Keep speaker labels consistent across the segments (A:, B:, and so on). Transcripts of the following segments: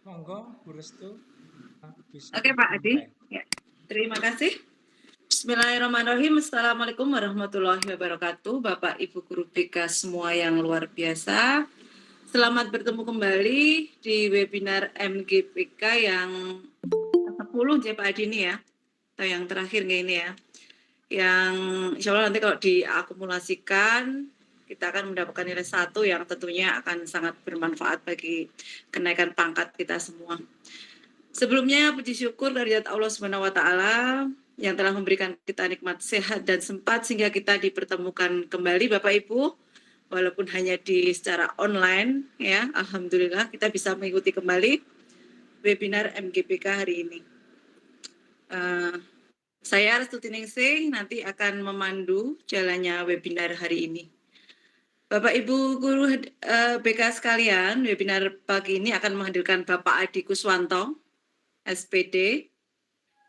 A: Monggo, Bu Restu bisa
B: Oke Pak Adi.
A: dimulai.
B: Ya. Terima kasih. Bismillahirrahmanirrahim. Assalamualaikum warahmatullahi wabarakatuh. Bapak Ibu Guru BK semua yang luar biasa. Selamat bertemu kembali di webinar MGPK yang 10 ya Pak Adi ini ya. Atau yang terakhir ini ya. Yang insya Allah nanti kalau diakumulasikan kita akan mendapatkan nilai 1 yang tentunya akan sangat bermanfaat bagi kenaikan pangkat kita semua. Sebelumnya puji syukur dari Allah Subhanahu wa taala yang telah memberikan kita nikmat sehat dan sempat sehingga kita dipertemukan kembali Bapak Ibu, walaupun hanya secara online ya. Alhamdulillah kita bisa mengikuti kembali webinar MGPK hari ini. Saya Restuti Ningsih nanti akan memandu jalannya webinar hari ini. Bapak Ibu Guru BK sekalian, webinar pagi ini akan menghadirkan Bapak Adi Kuswanto, SPD,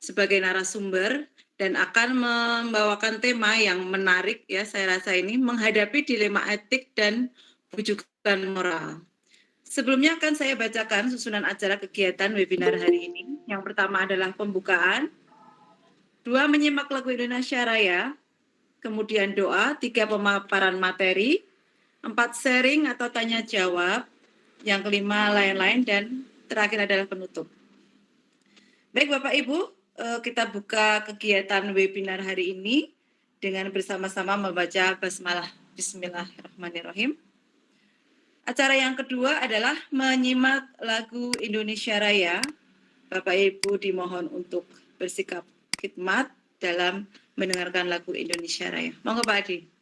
B: sebagai narasumber dan akan membawakan tema yang menarik ya saya rasa ini, menghadapi dilema etik dan bujukan moral. Sebelumnya akan saya bacakan susunan acara kegiatan webinar hari ini. Yang pertama adalah pembukaan, 2 menyimak lagu Indonesia Raya, kemudian doa, 3 pemaparan materi, 4 sharing atau tanya jawab, yang kelima lain-lain, dan terakhir adalah penutup. Baik Bapak Ibu, kita buka kegiatan webinar hari ini dengan bersama-sama membaca basmalah. Bismillahirrahmanirrahim. Acara yang kedua adalah menyimak lagu Indonesia Raya. Bapak Ibu dimohon untuk bersikap khidmat dalam mendengarkan lagu Indonesia Raya. Monggo Pak Adi.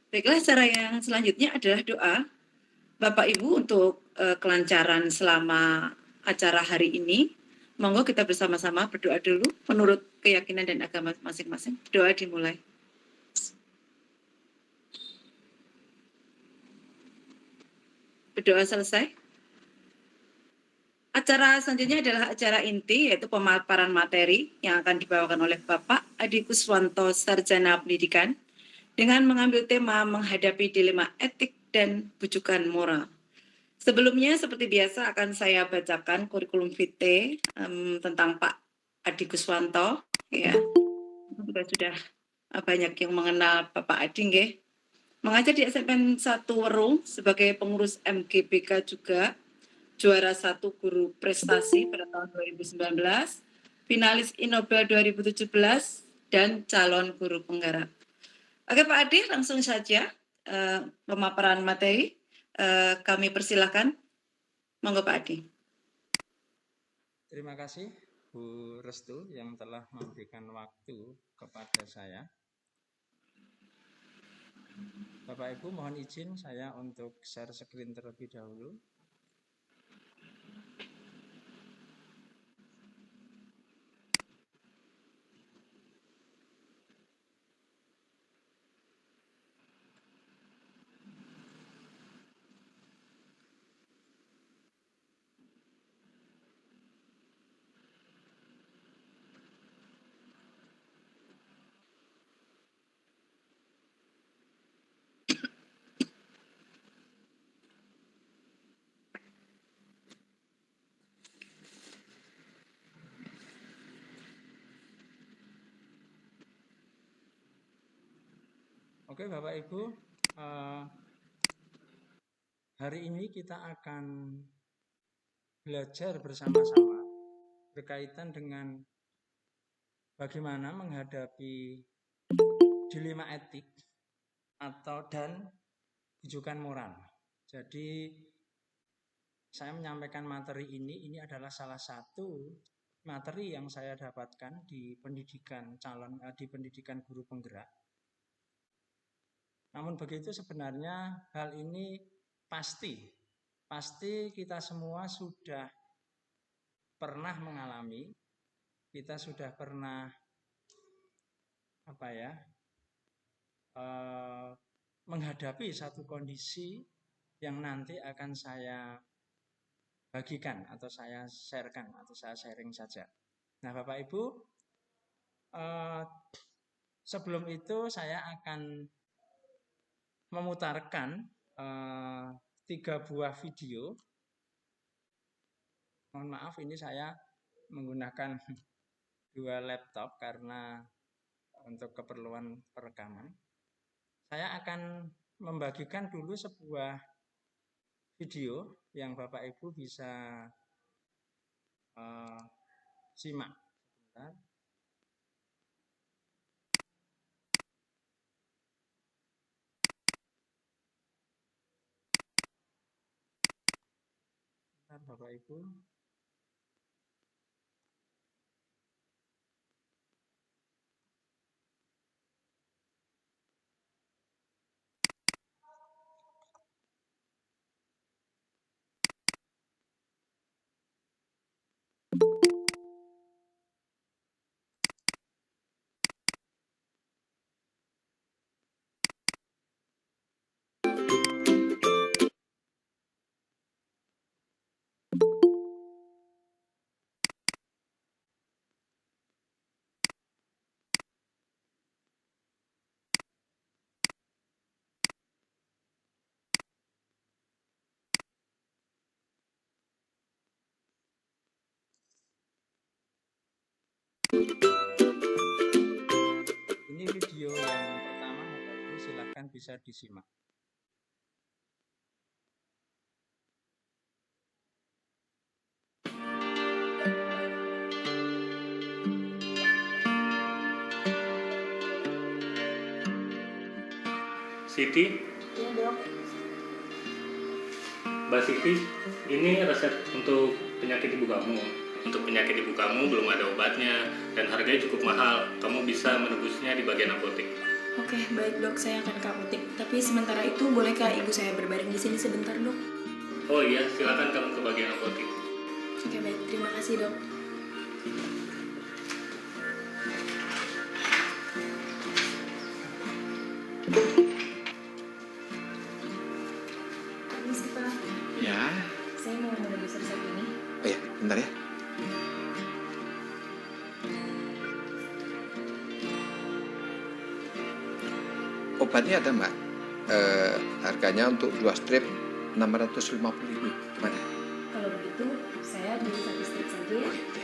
B: Baiklah, cara yang selanjutnya adalah doa. Bapak Ibu untuk kelancaran selama acara hari ini, monggo kita bersama-sama berdoa dulu menurut keyakinan dan agama masing-masing. Doa dimulai. Berdoa selesai. Acara selanjutnya adalah acara inti, yaitu pemaparan materi yang akan dibawakan oleh Bapak Adi Kuswanto, Sarjana Pendidikan, dengan mengambil tema menghadapi dilema etik dan bujukan moral. Sebelumnya, seperti biasa, akan saya bacakan kurikulum vitae tentang Pak Adi Kuswanto. Ya, sudah banyak yang mengenal Bapak Adi, nggih. Mengajar di SMN 1 Werung sebagai pengurus MGPK juga, juara 1 guru prestasi pada tahun 2019, finalis Innobel 2017, dan calon guru penggarap. Oke Pak Adi, langsung saja pemaparan materi kami persilahkan. Monggo Pak Adi.
A: Terima kasih Bu Restu yang telah memberikan waktu kepada saya. Bapak Ibu, mohon izin saya untuk share screen terlebih dahulu. Oke Bapak Ibu, hari ini kita akan belajar bersama-sama berkaitan dengan bagaimana menghadapi dilema etik dan rujukan moral. Jadi saya menyampaikan materi ini adalah salah satu materi yang saya dapatkan di pendidikan guru penggerak. Namun begitu sebenarnya hal ini pasti kita semua sudah pernah mengalami, kita sudah pernah menghadapi satu kondisi yang nanti akan saya bagikan atau saya sharekan atau saya sharing saja. Nah Bapak Ibu, sebelum itu saya akan memutarkan 3 buah video. Mohon maaf ini saya menggunakan 2 laptop karena untuk keperluan perekaman. Saya akan membagikan dulu sebuah video yang Bapak Ibu bisa simak. Sebentar. Bapak Ibu. Ini video yang pertama, Bapak Ibu silakan bisa disimak.
C: Siti,
D: Iya dok.
C: Mbak Siti, ini resep untuk penyakit ibu kamu. Untuk penyakit ibu kamu belum ada obatnya dan harganya cukup mahal. Kamu bisa menebusnya di bagian apotek.
D: Oke, baik dok, saya akan ke apotek. Tapi sementara itu bolehkah ibu saya berbaring di sini sebentar dok?
C: Oh iya, silakan kamu ke bagian apotek.
D: Oke baik, terima kasih dok. Permisi Pak,
E: Ya,
D: saya mau menebus resep ini.
E: oh ya, bentar ya. Obatnya ada mbak, harganya untuk 2 strip 650.000. Gimana?
D: Kalau begitu, saya beli 1 strip saja ya.
E: Oke, oke.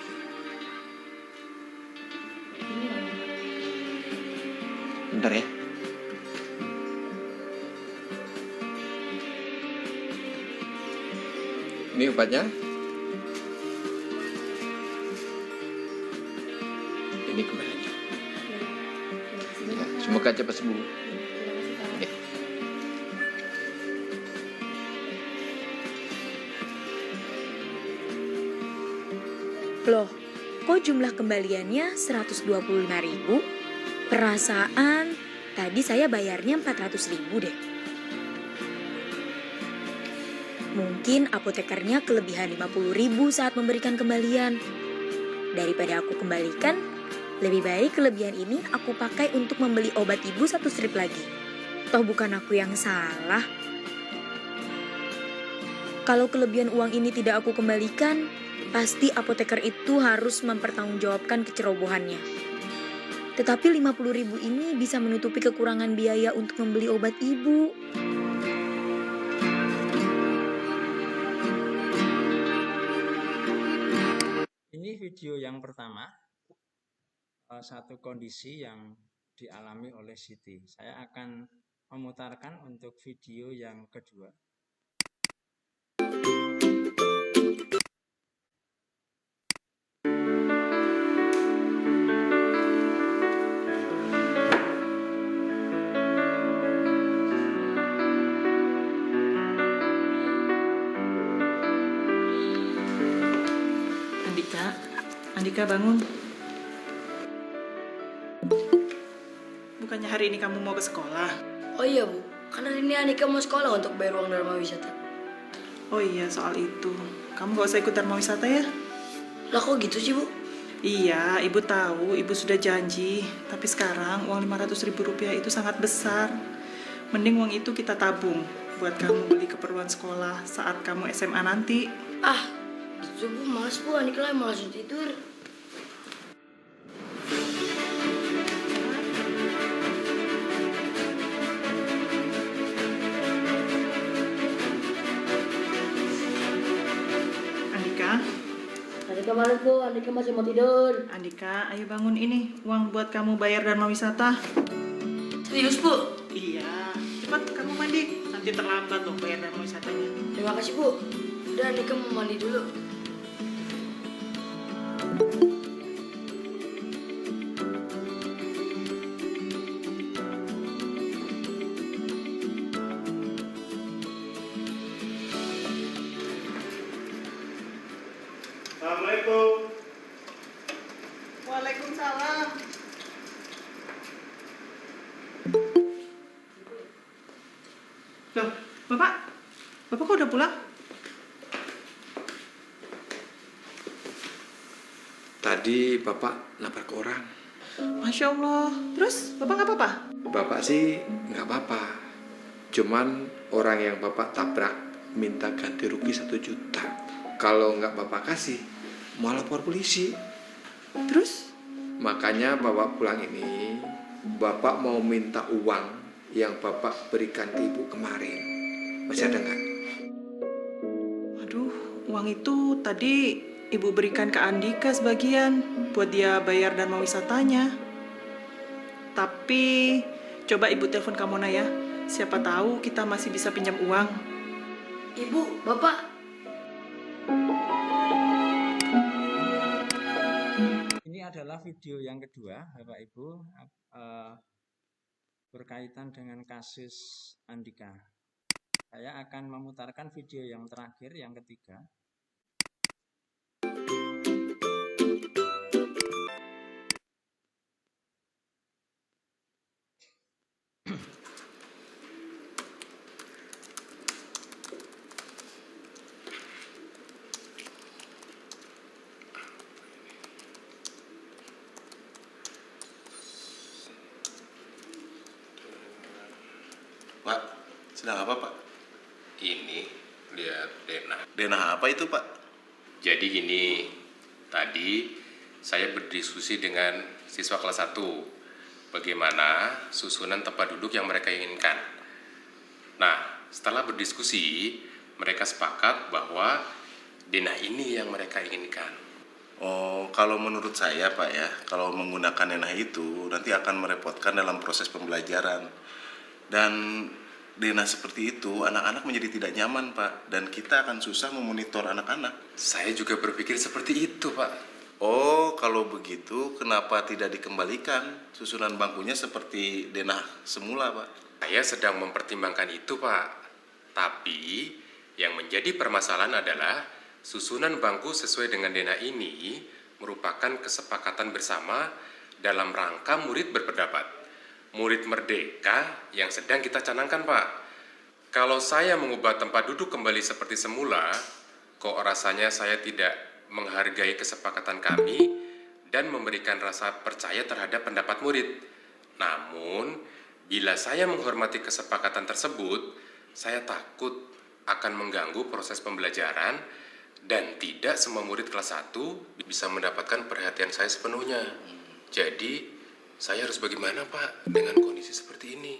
D: Ini nomor.
E: Bentar ya. Ini obatnya. Ini kembaliannya.
D: Terima kasih
E: Ya,
D: banyak Pak.
E: semoga cepat sembuh.
D: Terima kasih Pak.
E: Oke.
D: Loh,
F: Kok jumlah kembaliannya 125.000? Perasaan tadi saya bayarnya 400.000 deh. Mungkin apotekernya kelebihan 50.000 saat memberikan kembalian. Daripada aku kembalikan, lebih baik kelebihan ini aku pakai untuk membeli obat ibu 1 strip lagi. Toh bukan aku yang salah. Kalau kelebihan uang ini tidak aku kembalikan, pasti apoteker itu harus mempertanggungjawabkan kecerobohannya. Tetapi 50.000 ini bisa menutupi kekurangan biaya untuk membeli obat ibu.
A: Ini video yang pertama, satu kondisi yang dialami oleh Siti. Saya akan memutarkan untuk video yang kedua.
G: Andika bangun. Bukannya hari ini kamu mau ke sekolah?
H: Oh iya Bu, karena hari ini Andika mau sekolah untuk bayar uang Dharma Wisata.
G: Oh iya, soal itu. Kamu gak usah ikut Dharma Wisata ya?
H: Lah kok gitu sih Bu?
G: Iya, ibu tahu, ibu sudah janji. Tapi sekarang uang 500.000 rupiah itu sangat besar. Mending uang itu kita tabung buat kamu beli keperluan sekolah saat kamu SMA nanti.
H: Ah, itu Bu, malas Bu, Andika lah mau langsung tidur. Andika malas Bu, Andika masih mau tidur.
G: Andika, ayo bangun ini. Uang buat kamu bayar Dharma Wisata.
H: Serius Bu?
G: Iya, cepat kamu mandi. Nanti terlambat loh bayar Dharma Wisatanya.
H: Terima kasih Bu. Udah Andika mau mandi dulu.
C: Assalamualaikum.
G: Waalaikumsalam. Loh, Bapak kok udah pulang?
E: Tadi Bapak nabrak orang.
G: Masya Allah. Terus, Bapak nggak apa-apa?
E: Bapak sih nggak apa-apa. Cuman orang yang Bapak tabrak minta ganti rugi 1 juta. Kalau nggak Bapak kasih, mau lapor polisi.
G: Terus?
E: Makanya Bapak pulang ini, Bapak mau minta uang yang Bapak berikan ke Ibu kemarin. Masih ada nggak?
G: Aduh, uang itu tadi Ibu berikan ke Andika sebagian buat dia bayar Dharma Wisatanya. Tapi coba Ibu telepon Kak Mona ya. Siapa tahu kita masih bisa pinjam uang.
H: Ibu, Bapak.
A: Ini adalah video yang kedua, Bapak Ibu, berkaitan dengan kasus Andika. Saya akan memutarkan video yang terakhir, yang ketiga.
I: Pak, sedang apa Pak?
J: Ini lihat denah.
I: Denah apa itu Pak?
J: Jadi gini, tadi saya berdiskusi dengan siswa kelas 1 bagaimana susunan tempat duduk yang mereka inginkan. Nah, setelah berdiskusi, mereka sepakat bahwa denah ini yang mereka inginkan.
I: Oh, kalau menurut saya Pak ya, kalau menggunakan denah itu nanti akan merepotkan dalam proses pembelajaran. Dan denah seperti itu anak-anak menjadi tidak nyaman Pak, dan kita akan susah memonitor anak-anak.
J: Saya juga berpikir seperti itu Pak.
I: Oh, kalau begitu kenapa tidak dikembalikan susunan bangkunya seperti denah semula Pak?
J: Saya sedang mempertimbangkan itu Pak. Tapi yang menjadi permasalahan adalah susunan bangku sesuai dengan denah ini merupakan merupakan kesepakatan bersama dalam rangka murid berpendapat. Murid merdeka yang sedang kita canangkan, Pak. Kalau saya mengubah tempat duduk kembali seperti semula, kok rasanya saya tidak menghargai kesepakatan kami dan memberikan rasa percaya terhadap pendapat murid. Namun, bila saya menghormati kesepakatan tersebut, saya takut akan mengganggu proses pembelajaran dan tidak semua murid kelas 1 bisa mendapatkan perhatian saya sepenuhnya. Jadi, saya harus bagaimana, Pak, dengan kondisi seperti ini?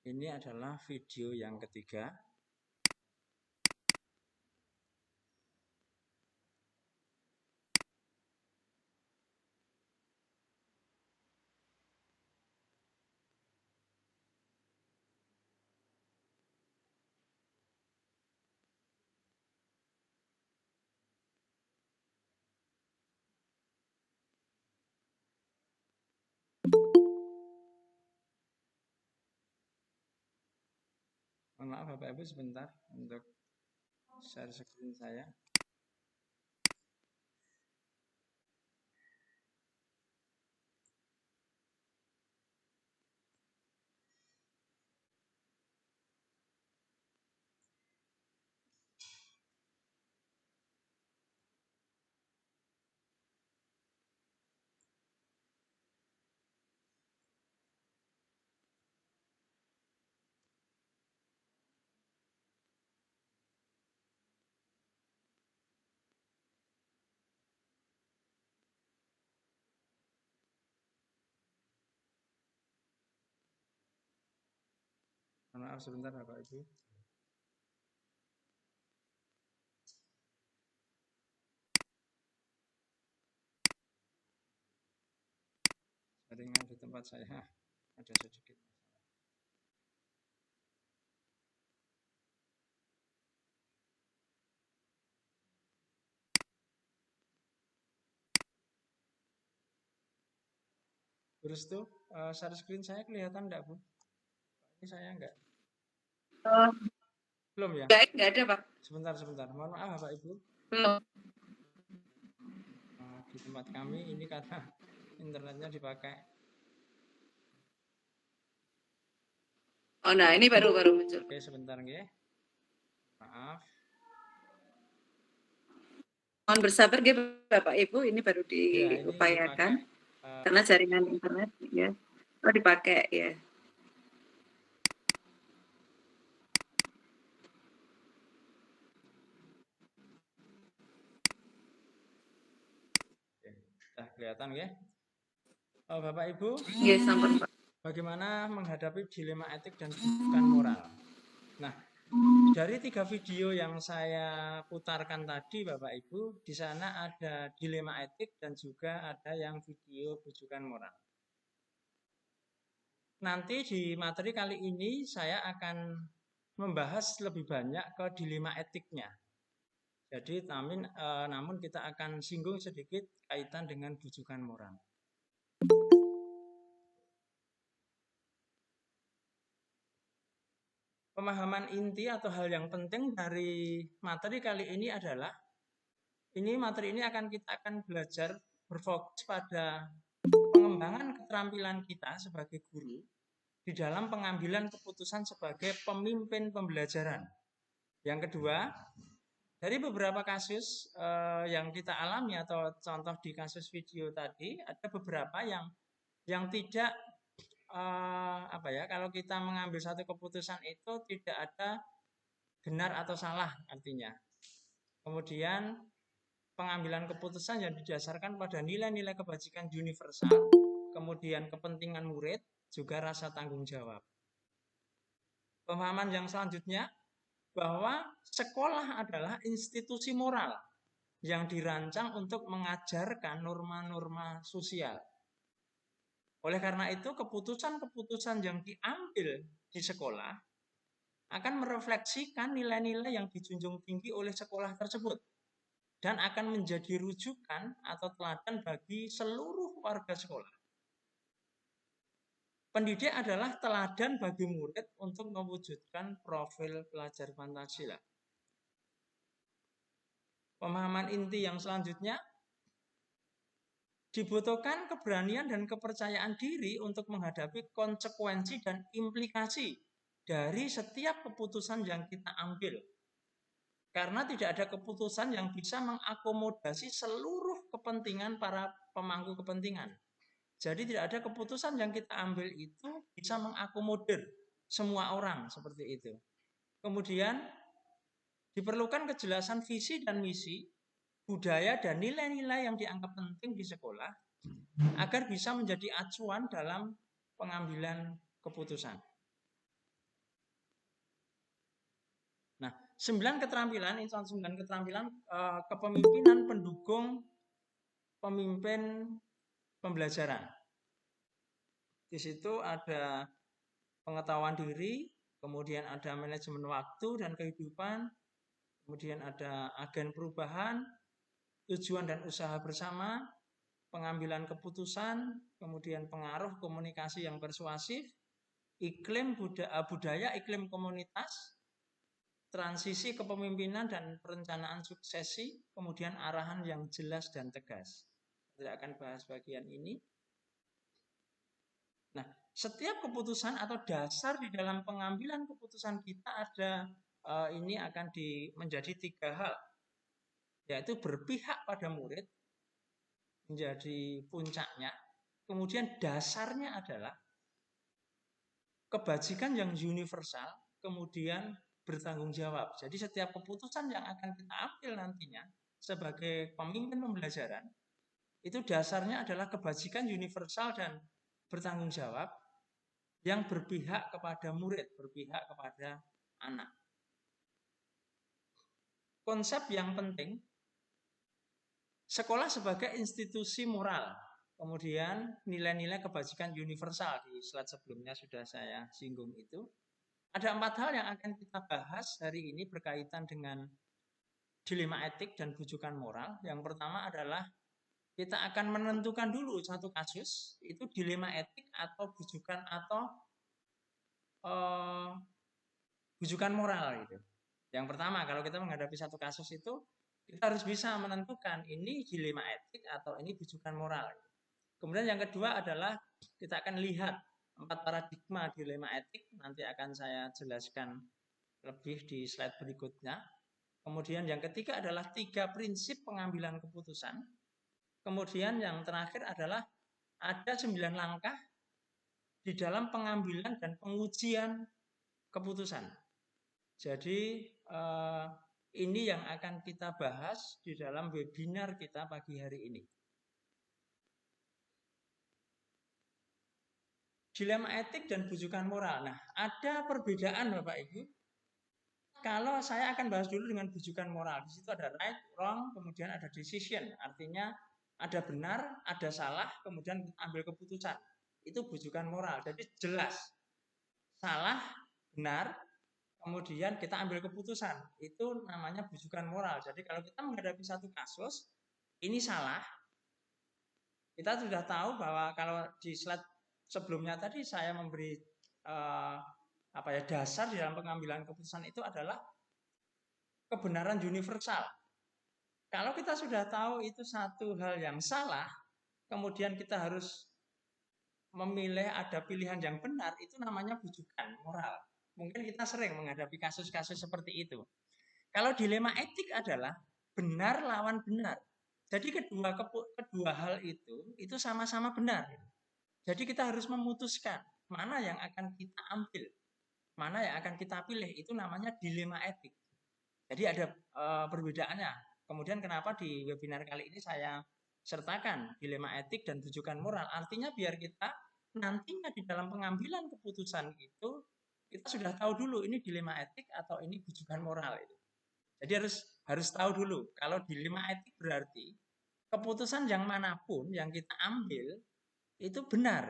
A: Ini adalah video yang ketiga. Mohon maaf Bapak Ibu sebentar untuk share screen saya. Maaf sebentar Bapak Ibu. Jaringan di tempat saya ada sedikit. Terus tuh share screen saya kelihatan enggak, Bu? Ini saya enggak. Belum ya?
B: Enggak ada, Pak.
A: Sebentar. Mohon maaf Bapak Ibu.
B: Belum.
A: Di tempat kami ini karena internetnya dipakai.
B: Oh, nah ini baru muncul.
A: Oke, sebentar nggih. Maaf.
B: Mohon bersabar nggih Bapak Ibu, ini baru diupayakan. Karena jaringan internet ya. Oh, dipakai ya.
A: Kelihatan ya? Oh, Bapak Ibu?
B: Iya, sampun, Pak.
A: Bagaimana menghadapi dilema etik dan bukan moral? Nah, dari 3 video yang saya putarkan tadi, Bapak Ibu, di sana ada dilema etik dan juga ada yang video bujukan moral. Nanti di materi kali ini saya akan membahas lebih banyak ke dilema etiknya. Jadi namun kita akan singgung sedikit kaitan dengan bujukan moral. Pemahaman inti atau hal yang penting dari materi kali ini adalah materi ini kita akan belajar berfokus pada pengembangan keterampilan kita sebagai guru di dalam pengambilan keputusan sebagai pemimpin pembelajaran. Yang kedua, dari beberapa kasus yang kita alami atau contoh di kasus video tadi, ada beberapa yang tidak kalau kita mengambil satu keputusan itu tidak ada benar atau salah artinya. Kemudian pengambilan keputusan yang didasarkan pada nilai-nilai kebajikan universal, kemudian kepentingan murid, juga rasa tanggung jawab. Pemahaman yang selanjutnya bahwa sekolah adalah institusi moral yang dirancang untuk mengajarkan norma-norma sosial. Oleh karena itu, keputusan-keputusan yang diambil di sekolah akan merefleksikan nilai-nilai yang dijunjung tinggi oleh sekolah tersebut dan akan menjadi rujukan atau teladan bagi seluruh warga sekolah. Pendidik adalah teladan bagi murid untuk mewujudkan profil pelajar Pancasila. Pemahaman inti yang selanjutnya, dibutuhkan keberanian dan kepercayaan diri untuk menghadapi konsekuensi dan implikasi dari setiap keputusan yang kita ambil. Karena tidak ada keputusan yang bisa mengakomodasi seluruh kepentingan para pemangku kepentingan. Jadi tidak ada keputusan yang kita ambil itu bisa mengakomodir semua orang seperti itu. Kemudian diperlukan kejelasan visi dan misi, budaya dan nilai-nilai yang dianggap penting di sekolah agar bisa menjadi acuan dalam pengambilan keputusan. Nah, 9 keterampilan, ini 9 keterampilan kepemimpinan pendukung pemimpin pembelajaran. Di situ ada pengetahuan diri, kemudian ada manajemen waktu dan kehidupan, kemudian ada agen perubahan, tujuan dan usaha bersama, pengambilan keputusan, kemudian pengaruh komunikasi yang persuasif, iklim budaya, iklim komunitas, transisi kepemimpinan dan perencanaan suksesi, kemudian arahan yang jelas dan tegas. Saya akan bahas bagian ini. Nah, setiap keputusan atau dasar di dalam pengambilan keputusan kita ada ini akan menjadi 3 hal, yaitu berpihak pada murid menjadi puncaknya. Kemudian dasarnya adalah kebajikan yang universal, kemudian bertanggung jawab. Jadi setiap keputusan yang akan kita ambil nantinya sebagai pemimpin pembelajaran, itu dasarnya adalah kebajikan universal dan bertanggung jawab yang berpihak kepada murid, berpihak kepada anak. Konsep yang penting, sekolah sebagai institusi moral, kemudian nilai-nilai kebajikan universal di slide sebelumnya sudah saya singgung itu. Ada 4 hal yang akan kita bahas hari ini berkaitan dengan dilema etik dan bujukan moral. Yang pertama adalah kita akan menentukan dulu satu kasus, itu dilema etik atau bujukan bujukan moral gitu. Yang pertama, kalau kita menghadapi satu kasus itu, kita harus bisa menentukan ini dilema etik atau ini bujukan moral. Kemudian yang kedua adalah kita akan lihat 4 paradigma dilema etik, nanti akan saya jelaskan lebih di slide berikutnya. Kemudian yang ketiga adalah 3 prinsip pengambilan keputusan. Kemudian yang terakhir adalah ada 9 langkah di dalam pengambilan dan pengujian keputusan. Jadi ini yang akan kita bahas di dalam webinar kita pagi hari ini. Dilema etik dan bujukan moral. Nah, ada perbedaan Bapak Ibu. Kalau saya akan bahas dulu dengan bujukan moral. Di situ ada right, wrong, kemudian ada decision. Artinya ada benar, ada salah, kemudian ambil keputusan. Itu bujukan moral. Jadi jelas. Salah, benar, kemudian kita ambil keputusan. Itu namanya bujukan moral. Jadi kalau kita menghadapi satu kasus, ini salah. Kita sudah tahu bahwa kalau di slide sebelumnya tadi saya memberi dasar di dalam pengambilan keputusan itu adalah kebenaran universal. Kalau kita sudah tahu itu satu hal yang salah, kemudian kita harus memilih ada pilihan yang benar, itu namanya bujukan moral. Mungkin kita sering menghadapi kasus-kasus seperti itu. Kalau dilema etik adalah benar lawan benar. Jadi kedua hal itu sama-sama benar. Jadi kita harus memutuskan mana yang akan kita ambil, mana yang akan kita pilih. Itu namanya dilema etik. Jadi ada perbedaannya. Kemudian kenapa di webinar kali ini saya sertakan dilema etik dan bujukan moral. Artinya biar kita nantinya di dalam pengambilan keputusan itu kita sudah tahu dulu ini dilema etik atau ini bujukan moral itu. Jadi harus tahu dulu. Kalau dilema etik berarti keputusan yang manapun yang kita ambil itu benar.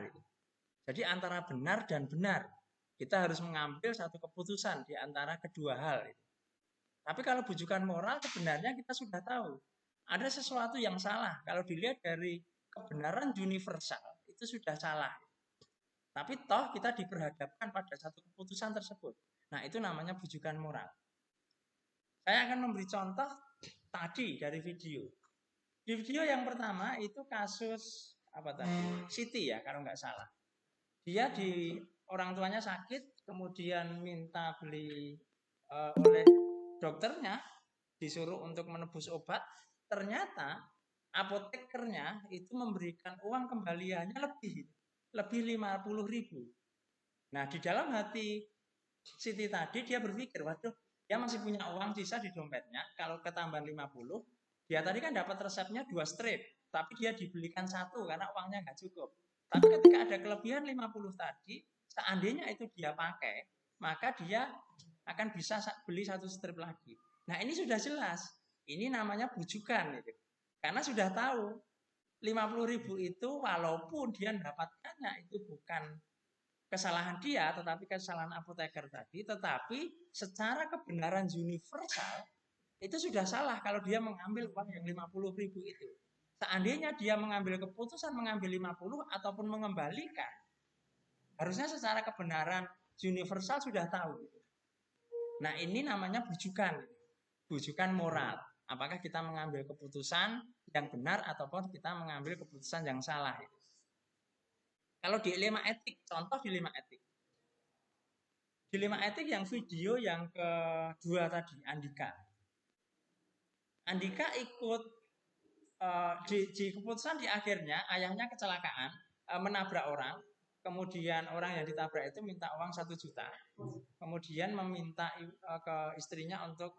A: Jadi antara benar dan benar. Kita harus mengambil satu keputusan di antara kedua hal. Tapi kalau bujukan moral, sebenarnya kita sudah tahu. Ada sesuatu yang salah. Kalau dilihat dari kebenaran universal, itu sudah salah. Tapi toh kita diperhadapkan pada satu keputusan tersebut. Nah, itu namanya bujukan moral. Saya akan memberi contoh tadi dari video. Di video yang pertama itu kasus apa tadi? Siti ya kalau nggak salah. Dia orang tuanya sakit, kemudian minta beli oleh dokternya, disuruh untuk menebus obat. Ternyata apotekernya itu memberikan uang kembaliannya lebih 50.000. Nah, di dalam hati Siti tadi dia berpikir, waduh, dia masih punya uang sisa di dompetnya. Kalau ketambahan 50, dia tadi kan dapat resepnya 2 strip, tapi dia dibelikan 1 karena uangnya nggak cukup. Tapi ketika ada kelebihan 50 tadi, seandainya itu dia pakai, maka dia akan bisa beli 1 strip lagi. Nah, ini sudah jelas. Ini namanya bujukan gitu. Karena sudah tahu 50.000 itu walaupun dia mendapatkannya itu bukan kesalahan dia, tetapi kesalahan apoteker tadi, tetapi secara kebenaran universal itu sudah salah kalau dia mengambil uang yang 50.000 itu. Seandainya dia mengambil keputusan mengambil 50 ataupun mengembalikan, harusnya secara kebenaran universal sudah tahu. Nah, ini namanya bujukan. Bujukan moral. Apakah kita mengambil keputusan yang benar ataupun kita mengambil keputusan yang salah. Kalau di dilema etik, contoh dilema etik. Dilema etik yang video yang kedua tadi, Andika. Andika ikut di keputusan di akhirnya ayahnya kecelakaan, menabrak orang, kemudian orang yang ditabrak itu minta uang 1 juta, kemudian meminta ke istrinya untuk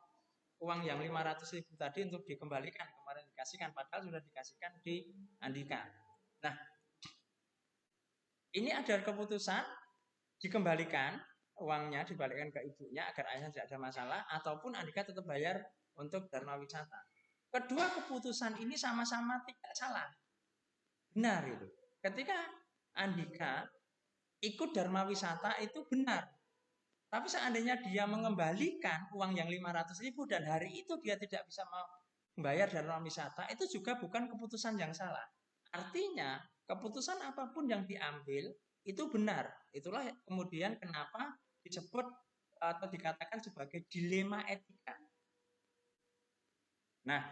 A: uang yang 500.000 tadi untuk dikembalikan, kemarin dikasihkan, padahal sudah dikasihkan di Andika. Nah, ini ada keputusan dikembalikan uangnya, dibalikan ke ibunya agar ayahnya tidak ada masalah, ataupun Andika tetap bayar untuk Dharma Wisata. Kedua keputusan ini sama-sama tidak salah, benar itu. Ketika Andika ikut Dharma Wisata itu benar, tapi seandainya dia mengembalikan uang yang 500.000 dan hari itu dia tidak bisa membayar Dharma Wisata, itu juga bukan keputusan yang salah. Artinya keputusan apapun yang diambil itu benar. Itulah kemudian kenapa disebut atau dikatakan sebagai dilema etika. Nah,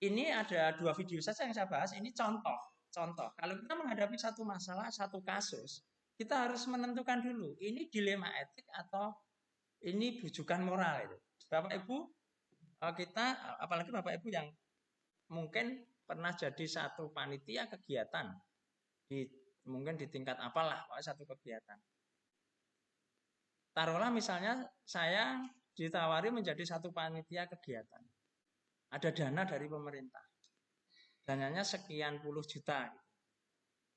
A: ini ada 2 video saja yang saya bahas. Ini contoh. Kalau kita menghadapi satu masalah, satu kasus, kita harus menentukan dulu, ini dilema etik atau ini bujukan moral itu. Bapak Ibu, kita apalagi Bapak Ibu yang mungkin pernah jadi satu panitia kegiatan mungkin di tingkat apalah, satu kegiatan. Taruhlah misalnya saya ditawari menjadi satu panitia kegiatan. Ada dana dari pemerintah. Dananya sekian puluh juta.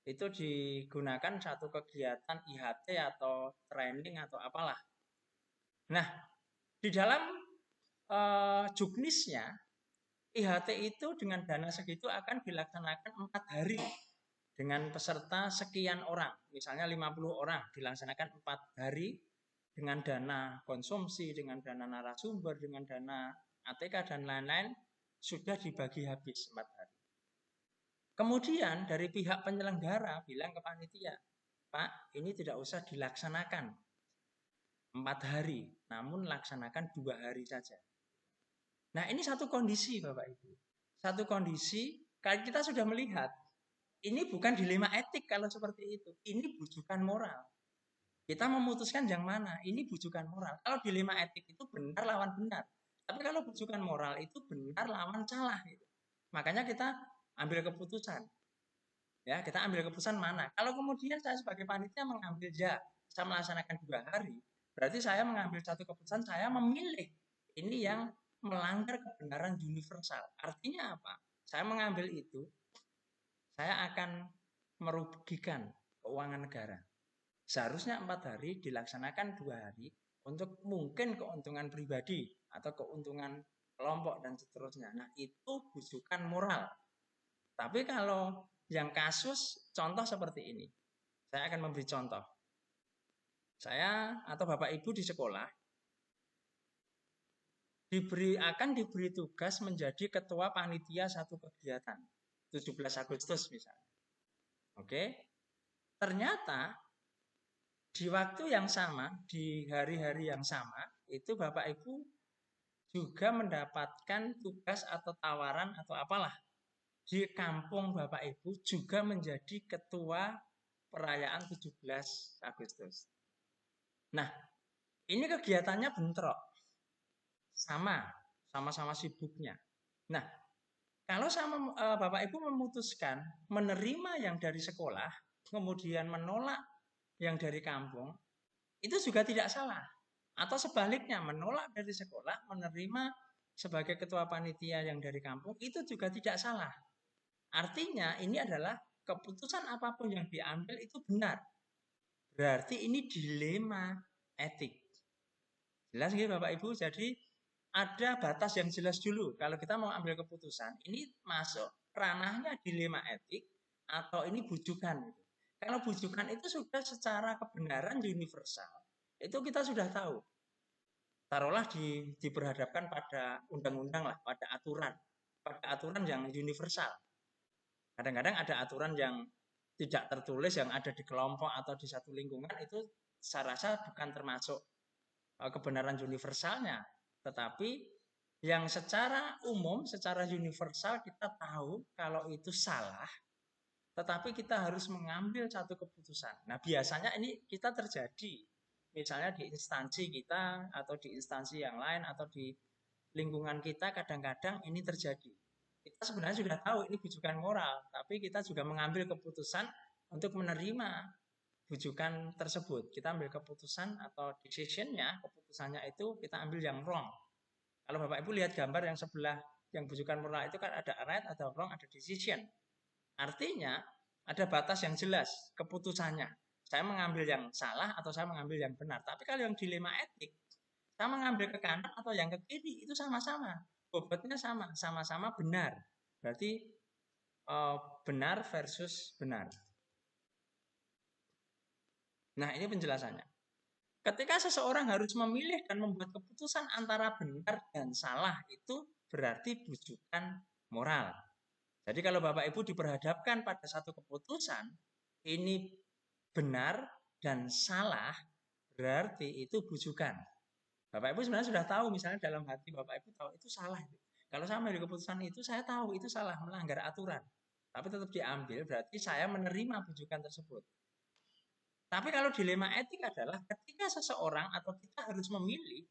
A: Itu digunakan satu kegiatan IHT atau training atau apalah. Nah, di dalam juknisnya IHT itu dengan dana segitu akan dilaksanakan 4 hari dengan peserta sekian orang, misalnya 50 orang dilaksanakan 4 hari dengan dana konsumsi, dengan dana narasumber, dengan dana ATK dan lain-lain sudah dibagi habis 4 hari. Kemudian dari pihak penyelenggara bilang ke panitia, Pak, ini tidak usah dilaksanakan 4 hari, namun laksanakan 2 hari saja. Nah, ini satu kondisi Bapak Ibu. Satu kondisi, kalau kita sudah melihat, ini bukan dilema etik kalau seperti itu. Ini bujukan moral. Kita memutuskan yang mana? Ini bujukan moral. Kalau dilema etik itu benar lawan benar. Tapi kalau bujukan moral itu benar lawan salah. Gitu. Makanya kita ambil keputusan. Ya, kita ambil keputusan mana? Kalau kemudian saya sebagai panitia mengambil saya melaksanakan 2 hari, berarti saya mengambil satu keputusan, saya memilih ini yang melanggar kebenaran universal. Artinya apa? Saya mengambil itu, saya akan merugikan keuangan negara. Seharusnya 4 hari dilaksanakan 2 hari untuk mungkin keuntungan pribadi atau keuntungan kelompok dan seterusnya. Nah, itu bujukan moral. Tapi kalau yang kasus contoh seperti ini, saya akan memberi contoh. Saya atau Bapak Ibu di sekolah akan diberi tugas menjadi ketua panitia satu kegiatan 17 Agustus misalnya. Oke. Ternyata di waktu yang sama, di hari-hari yang sama, itu Bapak Ibu juga mendapatkan tugas atau tawaran atau apalah di kampung Bapak Ibu juga menjadi ketua perayaan 17 Agustus. Nah, ini kegiatannya bentrok. Sama-sama sibuknya. Nah, kalau Bapak Ibu memutuskan menerima yang dari sekolah, kemudian menolak yang dari kampung, itu juga tidak salah. Atau sebaliknya, menolak dari sekolah, menerima sebagai ketua panitia yang dari kampung, itu juga tidak salah. Artinya ini adalah keputusan apapun yang diambil itu benar. Berarti ini dilema etik. Jelas nggih Bapak Ibu? Jadi ada batas yang jelas dulu. Kalau kita mau ambil keputusan, ini masuk ranahnya dilema etik atau ini bujukan. Kalau bujukan itu sudah secara kebenaran universal, itu kita sudah tahu. Taruhlah diperhadapkan pada undang-undang lah, pada aturan yang universal. Kadang-kadang ada aturan yang tidak tertulis yang ada di kelompok atau di satu lingkungan itu saya rasa bukan termasuk kebenaran universalnya. Tetapi yang secara umum, secara universal kita tahu kalau itu salah, tetapi kita harus mengambil satu keputusan. Nah biasanya ini kita terjadi, misalnya di instansi kita atau di instansi yang lain atau di lingkungan kita kadang-kadang ini terjadi. Kita sebenarnya sudah tahu ini bujukan moral, tapi kita juga mengambil keputusan untuk menerima bujukan tersebut. Kita ambil keputusan atau decision-nya, keputusannya itu kita ambil yang wrong. Kalau Bapak Ibu lihat gambar yang sebelah, yang bujukan moral itu kan ada right, ada wrong, ada decision. Artinya ada batas yang jelas keputusannya. Saya mengambil yang salah atau saya mengambil yang benar. Tapi kalau yang dilema etik, saya mengambil ke kanan atau yang ke kiri, itu sama-sama. Bobotnya sama-sama benar. Berarti benar versus benar. Nah, ini penjelasannya. Ketika seseorang harus memilih dan membuat keputusan antara benar dan salah, itu berarti bujukan moral. Jadi kalau Bapak Ibu diperhadapkan pada satu keputusan, ini benar dan salah, berarti itu bujukan. Bapak Ibu sebenarnya sudah tahu, misalnya dalam hati Bapak Ibu tahu itu salah. Kalau saya ambil keputusan itu, saya tahu itu salah, melanggar aturan. Tapi tetap diambil, berarti saya menerima bujukan tersebut. Tapi kalau dilema etik adalah ketika seseorang atau kita harus memilih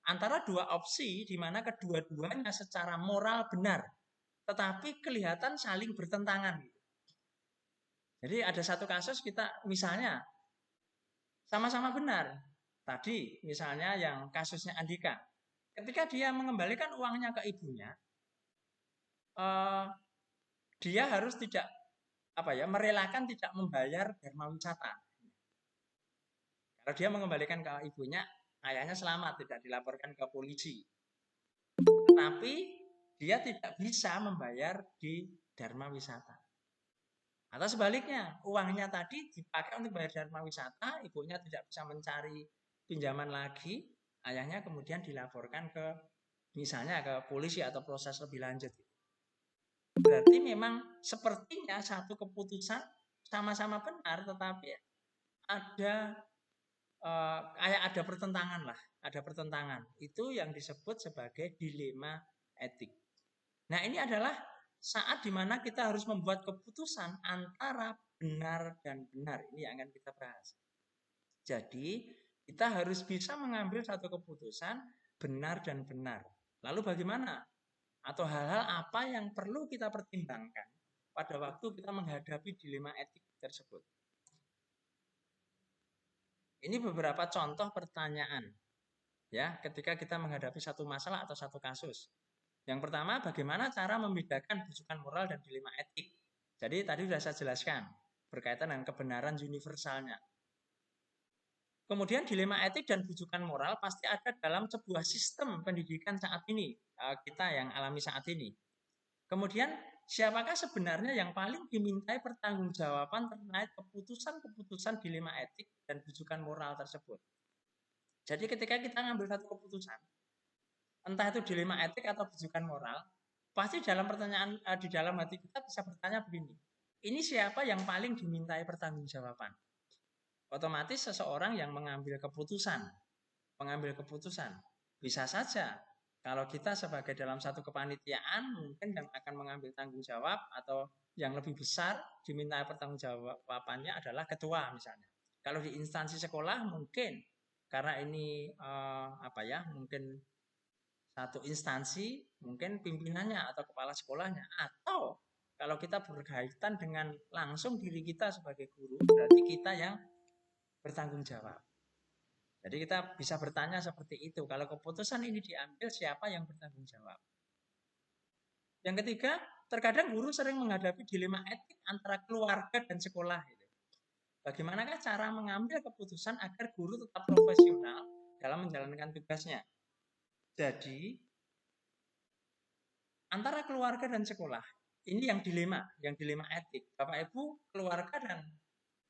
A: antara dua opsi di mana kedua-duanya secara moral benar, tetapi kelihatan saling bertentangan. Jadi ada satu kasus kita misalnya sama-sama benar. Tadi misalnya yang kasusnya Andika. Ketika dia mengembalikan uangnya ke ibunya, dia harus tidak merelakan tidak membayar dharma wisata. Kalau dia mengembalikan ke ibunya, ayahnya selamat, tidak dilaporkan ke polisi. Tetapi dia tidak bisa membayar di dharma wisata. Atau sebaliknya, uangnya tadi dipakai untuk bayar dharma wisata, ibunya tidak bisa mencari pinjaman lagi, ayahnya kemudian dilaporkan ke misalnya ke polisi atau proses lebih lanjut. Berarti memang sepertinya satu keputusan sama-sama benar, tetapi ada pertentangan lah, ada pertentangan. Itu yang disebut sebagai dilema etik. Nah ini adalah saat dimana kita harus membuat keputusan antara benar dan benar. Ini yang akan kita bahas. Jadi kita harus bisa mengambil satu keputusan benar dan benar. Lalu bagaimana? Atau hal-hal apa yang perlu kita pertimbangkan pada waktu kita menghadapi dilema etik tersebut. Ini beberapa contoh pertanyaan ya ketika kita menghadapi satu masalah atau satu kasus. Yang pertama, bagaimana cara membedakan bujukan moral dan dilema etik? Jadi tadi sudah saya jelaskan berkaitan dengan kebenaran universalnya. Kemudian dilema etik dan bujukan moral pasti ada dalam sebuah sistem pendidikan saat ini, kita yang alami saat ini. Kemudian siapakah sebenarnya yang paling dimintai pertanggungjawaban terkait keputusan-keputusan dilema etik dan bujukan moral tersebut? Jadi ketika kita ngambil satu keputusan, entah itu dilema etik atau bujukan moral, pasti dalam pertanyaan di dalam hati kita bisa bertanya begini, ini siapa yang paling dimintai pertanggungjawaban? Otomatis seseorang yang mengambil keputusan bisa saja Kalau kita sebagai dalam satu kepanitiaan, mungkin yang akan mengambil tanggung jawab atau yang lebih besar diminta pertanggungjawabannya adalah ketua misalnya. Kalau di instansi sekolah mungkin karena ini mungkin satu instansi, mungkin pimpinannya atau kepala sekolahnya, atau kalau kita berkaitan dengan langsung diri kita sebagai guru, berarti kita yang bertanggung jawab. Jadi kita bisa bertanya seperti itu. Kalau keputusan ini diambil, siapa yang bertanggung jawab? Yang ketiga, terkadang guru sering menghadapi dilema etik antara keluarga dan sekolah. Bagaimanakah cara mengambil keputusan agar guru tetap profesional dalam menjalankan tugasnya? Jadi, antara keluarga dan sekolah, ini yang dilema etik. Bapak Ibu, keluarga dan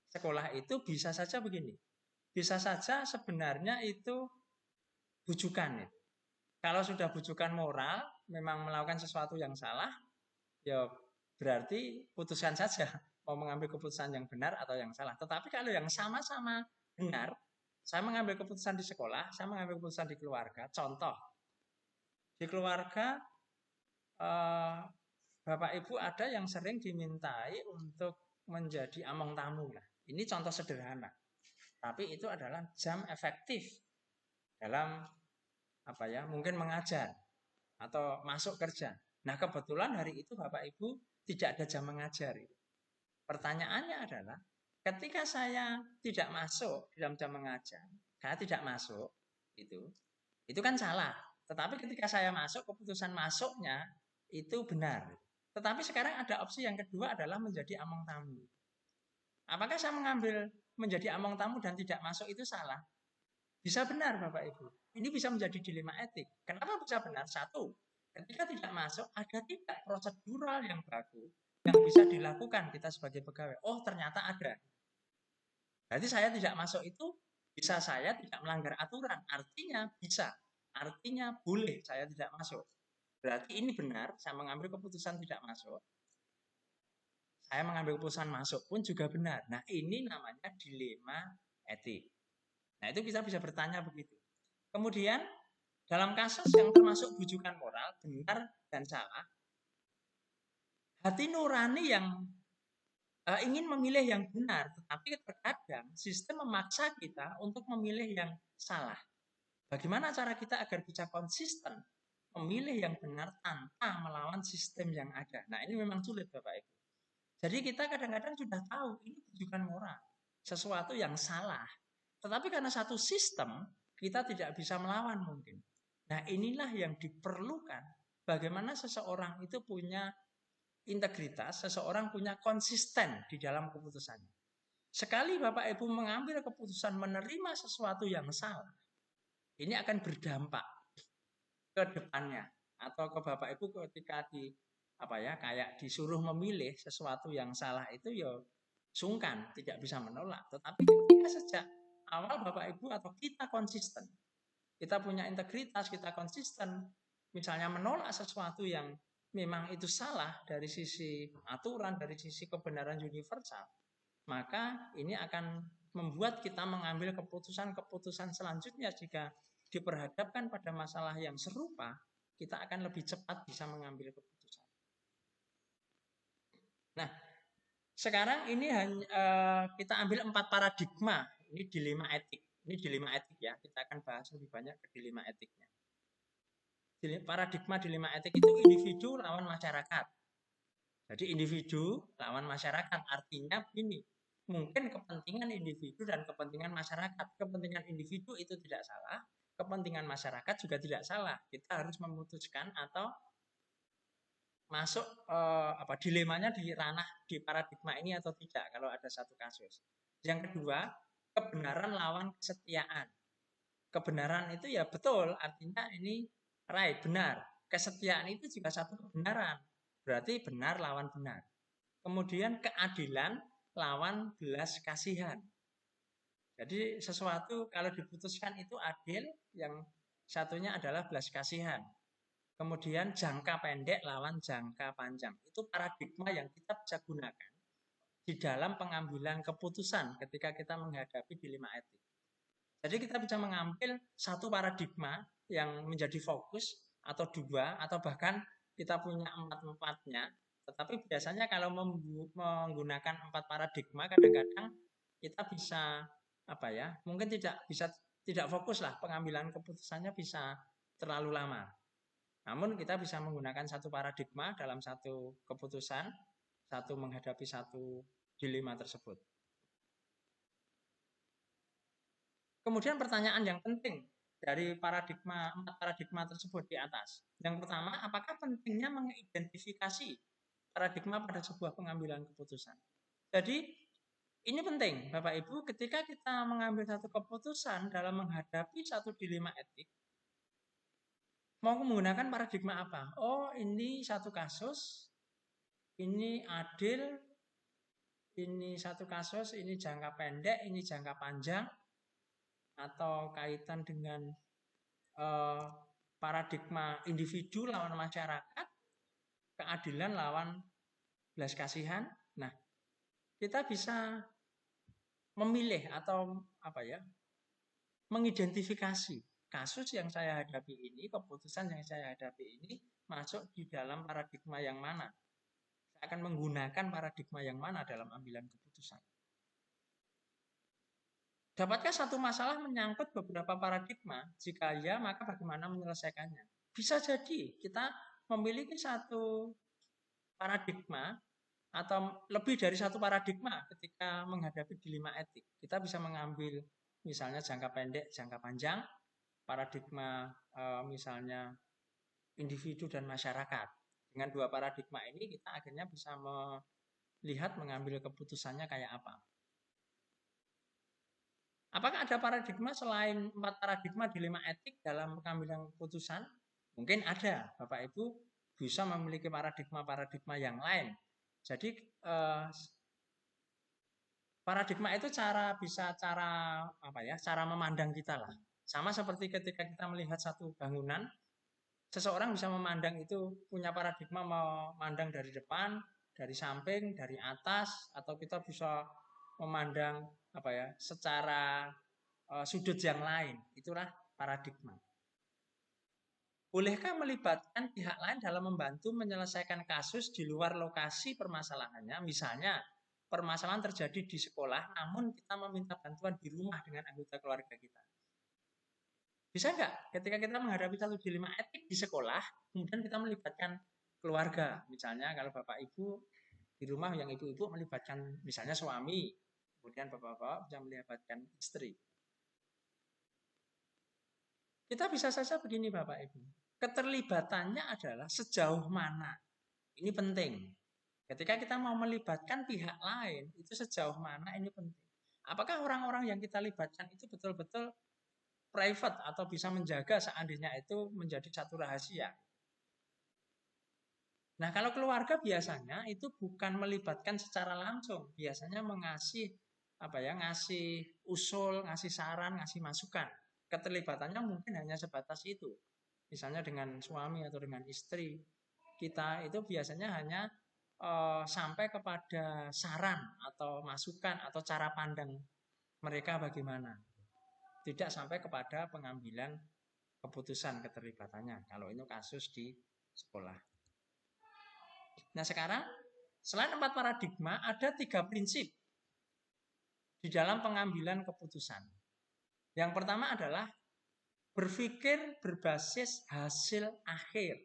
A: sekolah itu bisa saja begini. Bisa saja sebenarnya itu bujukan. Kalau sudah bujukan moral, memang melakukan sesuatu yang salah, ya berarti putuskan saja mau mengambil keputusan yang benar atau yang salah. Tetapi kalau yang sama-sama benar, saya mengambil keputusan di sekolah, saya mengambil keputusan di keluarga. Contoh, di keluarga Bapak Ibu ada yang sering dimintai untuk menjadi among tamu. Nah, ini contoh sederhana. Tapi itu adalah jam efektif dalam mungkin mengajar atau masuk kerja. Nah, kebetulan hari itu Bapak Ibu tidak ada jam mengajar. Pertanyaannya adalah, ketika saya tidak masuk dalam jam mengajar, saya tidak masuk, itu kan salah. Tetapi ketika saya masuk, keputusan masuknya itu benar. Tetapi sekarang ada opsi yang kedua adalah menjadi among tamu. Apakah saya mengambil menjadi among tamu dan tidak masuk itu salah? Bisa benar Bapak Ibu. Ini bisa menjadi dilema etik. Kenapa bisa benar? Satu, ketika tidak masuk ada tidak prosedural yang baku yang bisa dilakukan kita sebagai pegawai. Oh, ternyata ada. Berarti saya tidak masuk itu bisa saya tidak melanggar aturan. Artinya bisa. Artinya boleh saya tidak masuk. Berarti ini benar, saya mengambil keputusan tidak masuk. Saya mengambil keputusan masuk pun juga benar. Nah, ini namanya dilema etik. Nah, itu kita bisa bertanya begitu. Kemudian, dalam kasus yang termasuk bujukan moral, benar dan salah, hati nurani yang ingin memilih yang benar, tetapi terkadang sistem memaksa kita untuk memilih yang salah. Bagaimana cara kita agar bisa konsisten memilih yang benar tanpa melawan sistem yang ada? Nah, ini memang sulit Bapak Ibu. Jadi kita kadang-kadang sudah tahu ini bujukan moral, sesuatu yang salah. Tetapi karena satu sistem, kita tidak bisa melawan mungkin. Nah, inilah yang diperlukan. Bagaimana seseorang itu punya integritas, seseorang punya konsisten di dalam keputusannya. Sekali Bapak Ibu mengambil keputusan menerima sesuatu yang salah, ini akan berdampak ke depannya. Atau ke Bapak Ibu ketika kayak disuruh memilih sesuatu yang salah itu ya sungkan, tidak bisa menolak. Tetapi ketika sejak awal Bapak Ibu atau kita konsisten, kita punya integritas, kita konsisten, misalnya menolak sesuatu yang memang itu salah dari sisi aturan, dari sisi kebenaran universal, maka ini akan membuat kita mengambil keputusan-keputusan selanjutnya jika diperhadapkan pada masalah yang serupa, kita akan lebih cepat bisa mengambil keputusan. Nah, sekarang ini kita ambil 4 paradigma. Ini dilema etik. Ini dilema etik ya. Kita akan bahas lebih banyak ke dilema etiknya. Paradigma dilema etik itu individu lawan masyarakat. Jadi individu lawan masyarakat artinya begini. Mungkin kepentingan individu dan kepentingan masyarakat. Kepentingan individu itu tidak salah. Kepentingan masyarakat juga tidak salah. Kita harus memutuskan atau masuk dilemanya di ranah di paradigma ini atau tidak kalau ada satu kasus. Yang kedua, kebenaran lawan kesetiaan. Kebenaran itu ya betul, artinya ini right, benar. Kesetiaan itu juga satu kebenaran. Berarti benar lawan benar. Kemudian keadilan lawan belas kasihan. Jadi sesuatu kalau diputuskan itu adil, yang satunya adalah belas kasihan. Kemudian jangka pendek lawan jangka panjang. Itu paradigma yang kita bisa gunakan di dalam pengambilan keputusan ketika kita menghadapi dilema etik. Jadi kita bisa mengambil satu paradigma yang menjadi fokus, atau 2 atau bahkan kita punya 4-4-nya. Tetapi biasanya kalau menggunakan 4 paradigma kadang-kadang kita bisa mungkin tidak fokus lah, pengambilan keputusannya bisa terlalu lama. Namun kita bisa menggunakan satu paradigma dalam satu keputusan, satu menghadapi satu dilema tersebut. Kemudian pertanyaan yang penting dari 4 paradigma tersebut di atas. Yang pertama, apakah pentingnya mengidentifikasi paradigma pada sebuah pengambilan keputusan? Jadi ini penting, Bapak Ibu, ketika kita mengambil satu keputusan dalam menghadapi satu dilema etik, mau menggunakan paradigma apa? Oh, ini satu kasus, ini adil, ini satu kasus, ini jangka pendek, ini jangka panjang, atau kaitan dengan paradigma individu lawan masyarakat, keadilan lawan belas kasihan. Nah, kita bisa memilih atau mengidentifikasi kasus yang saya hadapi ini, keputusan yang saya hadapi ini masuk di dalam paradigma yang mana. Saya akan menggunakan paradigma yang mana dalam ambilan keputusan. Dapatkah satu masalah menyangkut beberapa paradigma? Jika ya, maka bagaimana menyelesaikannya? Bisa jadi kita memiliki satu paradigma atau lebih dari satu paradigma ketika menghadapi dilema etik. Kita bisa mengambil misalnya jangka pendek, jangka panjang, paradigma misalnya individu dan masyarakat. Dengan 2 paradigma ini kita akhirnya bisa melihat mengambil keputusannya kayak apa. Apakah ada paradigma selain 4 paradigma dilema etik dalam pengambilan keputusan? Mungkin ada, Bapak Ibu bisa memiliki paradigma-paradigma yang lain. Jadi paradigma itu cara memandang kita lah. Sama seperti ketika kita melihat satu bangunan, seseorang bisa memandang itu punya paradigma memandang dari depan, dari samping, dari atas, atau kita bisa memandang secara sudut yang lain. Itulah paradigma. Bolehkah melibatkan pihak lain dalam membantu menyelesaikan kasus di luar lokasi permasalahannya? Misalnya, permasalahan terjadi di sekolah, namun kita meminta bantuan di rumah dengan anggota keluarga kita. Bisa nggak ketika kita menghadapi satu dilema etik di sekolah, kemudian kita melibatkan keluarga? Misalnya kalau Bapak Ibu di rumah yang ibu-ibu melibatkan misalnya suami, kemudian bapak-bapak bisa melibatkan istri. Kita bisa saja begini Bapak Ibu. Keterlibatannya adalah sejauh mana. Ini penting. Ketika kita mau melibatkan pihak lain, itu sejauh mana ini penting. Apakah orang-orang yang kita libatkan itu betul-betul private atau bisa menjaga seandainya itu menjadi satu rahasia. Nah, kalau keluarga biasanya itu bukan melibatkan secara langsung, biasanya ngasih usul, ngasih saran, ngasih masukan. Keterlibatannya mungkin hanya sebatas itu. Misalnya dengan suami atau dengan istri, kita itu biasanya hanya sampai kepada saran atau masukan atau cara pandang mereka bagaimana. Tidak sampai kepada pengambilan keputusan keterlibatannya. Kalau itu kasus di sekolah. Nah sekarang, selain 4 paradigma, ada 3 prinsip di dalam pengambilan keputusan. Yang pertama adalah berpikir berbasis hasil akhir.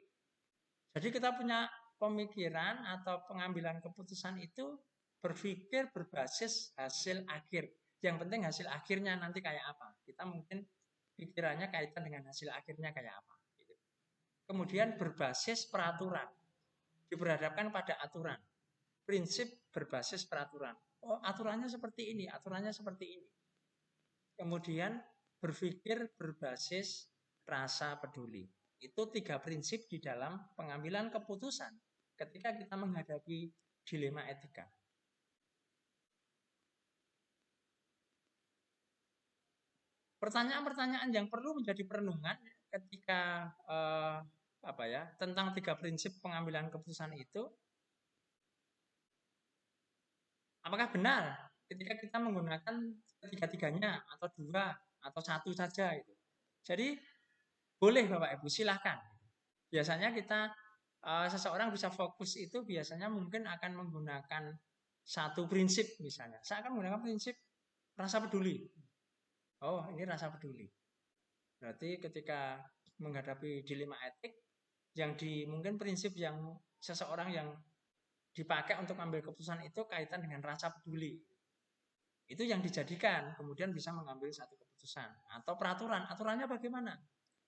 A: Jadi kita punya pemikiran atau pengambilan keputusan itu berpikir berbasis hasil akhir. Yang penting hasil akhirnya nanti kayak apa. Kita mungkin pikirannya kaitan dengan hasil akhirnya kayak apa. Kemudian berbasis peraturan. Diberhadapkan pada aturan. Prinsip berbasis peraturan. Oh, aturannya seperti ini, aturannya seperti ini. Kemudian berpikir berbasis rasa peduli. Itu 3 prinsip di dalam pengambilan keputusan ketika kita menghadapi dilema etika. Pertanyaan-pertanyaan yang perlu menjadi perenungan ketika tentang 3 prinsip pengambilan keputusan itu, apakah benar ketika kita menggunakan ketiga-tiganya atau 2 atau 1 saja itu. Jadi boleh Bapak Ibu silahkan. Biasanya seseorang bisa fokus itu biasanya mungkin akan menggunakan satu prinsip misalnya. Saya akan menggunakan prinsip rasa peduli. Oh, ini rasa peduli. Berarti ketika menghadapi dilema etik, mungkin prinsip yang seseorang yang dipakai untuk ambil keputusan itu kaitan dengan rasa peduli. Itu yang dijadikan, kemudian bisa mengambil satu keputusan. Atau peraturan, aturannya bagaimana?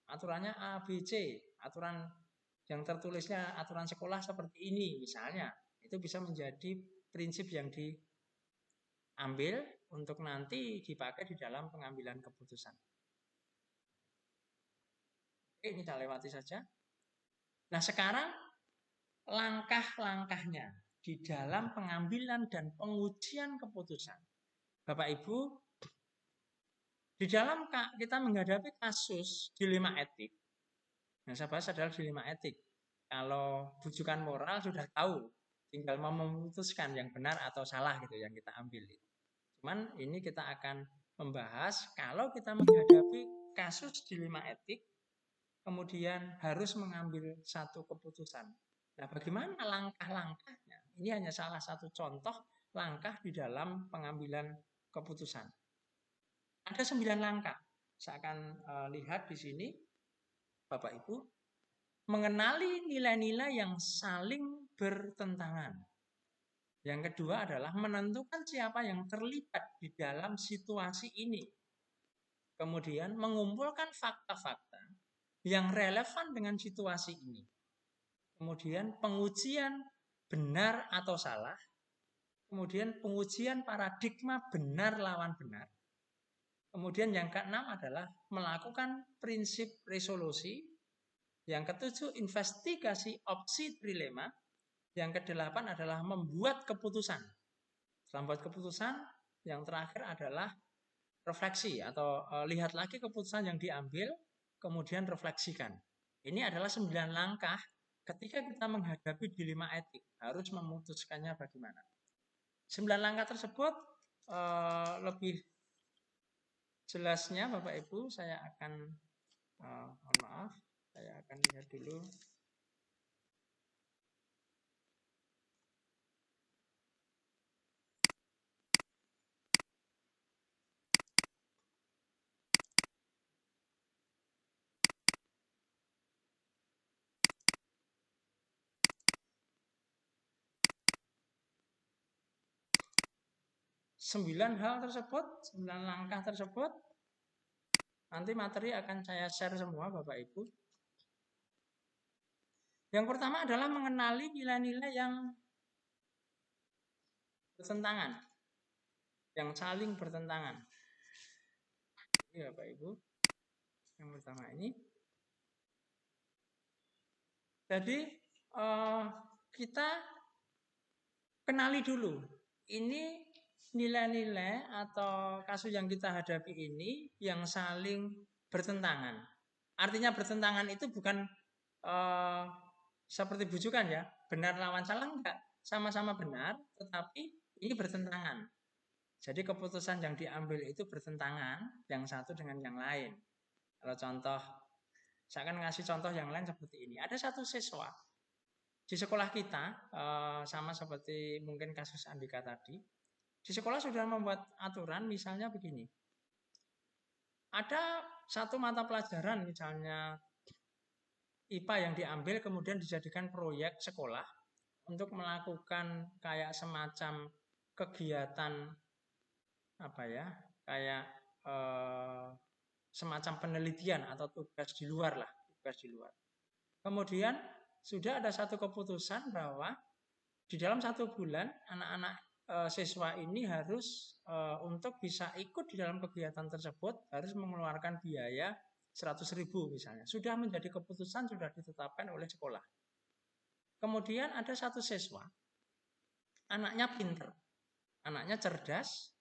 A: Aturannya A, B, C. Aturan yang tertulisnya aturan sekolah seperti ini misalnya. Itu bisa menjadi prinsip yang diambil untuk nanti dipakai di dalam pengambilan keputusan. Oke, ini saya lewati saja. Nah, sekarang langkah-langkahnya di dalam pengambilan dan pengujian keputusan. Bapak Ibu, di dalam kita menghadapi kasus dilema etik, yang saya bahas adalah dilema etik. Kalau bujukan moral sudah tahu, tinggal mau memutuskan yang benar atau salah gitu yang kita ambil. Cuman ini kita akan membahas kalau kita menghadapi kasus dilema etik, kemudian harus mengambil satu keputusan. Nah, bagaimana langkah-langkahnya? Ini hanya salah satu contoh langkah di dalam pengambilan keputusan. Ada 9 langkah. Saya akan lihat di sini, Bapak Ibu, mengenali nilai-nilai yang saling bertentangan. Yang kedua adalah menentukan siapa yang terlibat di dalam situasi ini. Kemudian mengumpulkan fakta-fakta yang relevan dengan situasi ini. Kemudian pengujian benar atau salah. Kemudian pengujian paradigma benar lawan benar. Kemudian yang keenam adalah melakukan prinsip resolusi. Yang ketujuh, investigasi opsi trilema. Yang kedelapan adalah membuat keputusan. Setelah membuat keputusan, yang terakhir adalah refleksi atau lihat lagi keputusan yang diambil, kemudian refleksikan. Ini adalah 9 langkah ketika kita menghadapi dilema etik. Harus memutuskannya bagaimana. 9 langkah tersebut lebih jelasnya Bapak Ibu, saya akan mohon maaf, saya akan lihat dulu. Sembilan langkah tersebut, nanti materi akan saya share semua Bapak Ibu. Yang pertama adalah mengenali nilai-nilai yang bertentangan, yang saling bertentangan. Ini Bapak Ibu, yang pertama ini. Jadi kita kenali dulu, ini nilai-nilai atau kasus yang kita hadapi ini yang saling bertentangan. Artinya bertentangan itu bukan seperti bujukan ya, benar lawan salah enggak, sama-sama benar, tetapi ini bertentangan. Jadi keputusan yang diambil itu bertentangan yang satu dengan yang lain. Kalau contoh, saya akan ngasih contoh yang lain seperti ini. Ada satu siswa di sekolah kita, sama seperti mungkin kasus Andika tadi, di sekolah sudah membuat aturan misalnya begini. Ada satu mata pelajaran misalnya IPA yang diambil kemudian dijadikan proyek sekolah untuk melakukan kayak semacam kegiatan kayak semacam penelitian atau tugas di luar. Kemudian sudah ada satu keputusan bahwa di dalam 1 bulan anak-anak siswa ini harus untuk bisa ikut di dalam kegiatan tersebut harus mengeluarkan biaya 100.000 misalnya. Sudah menjadi keputusan, sudah ditetapkan oleh sekolah. Kemudian ada satu siswa, anaknya pinter, anaknya cerdas,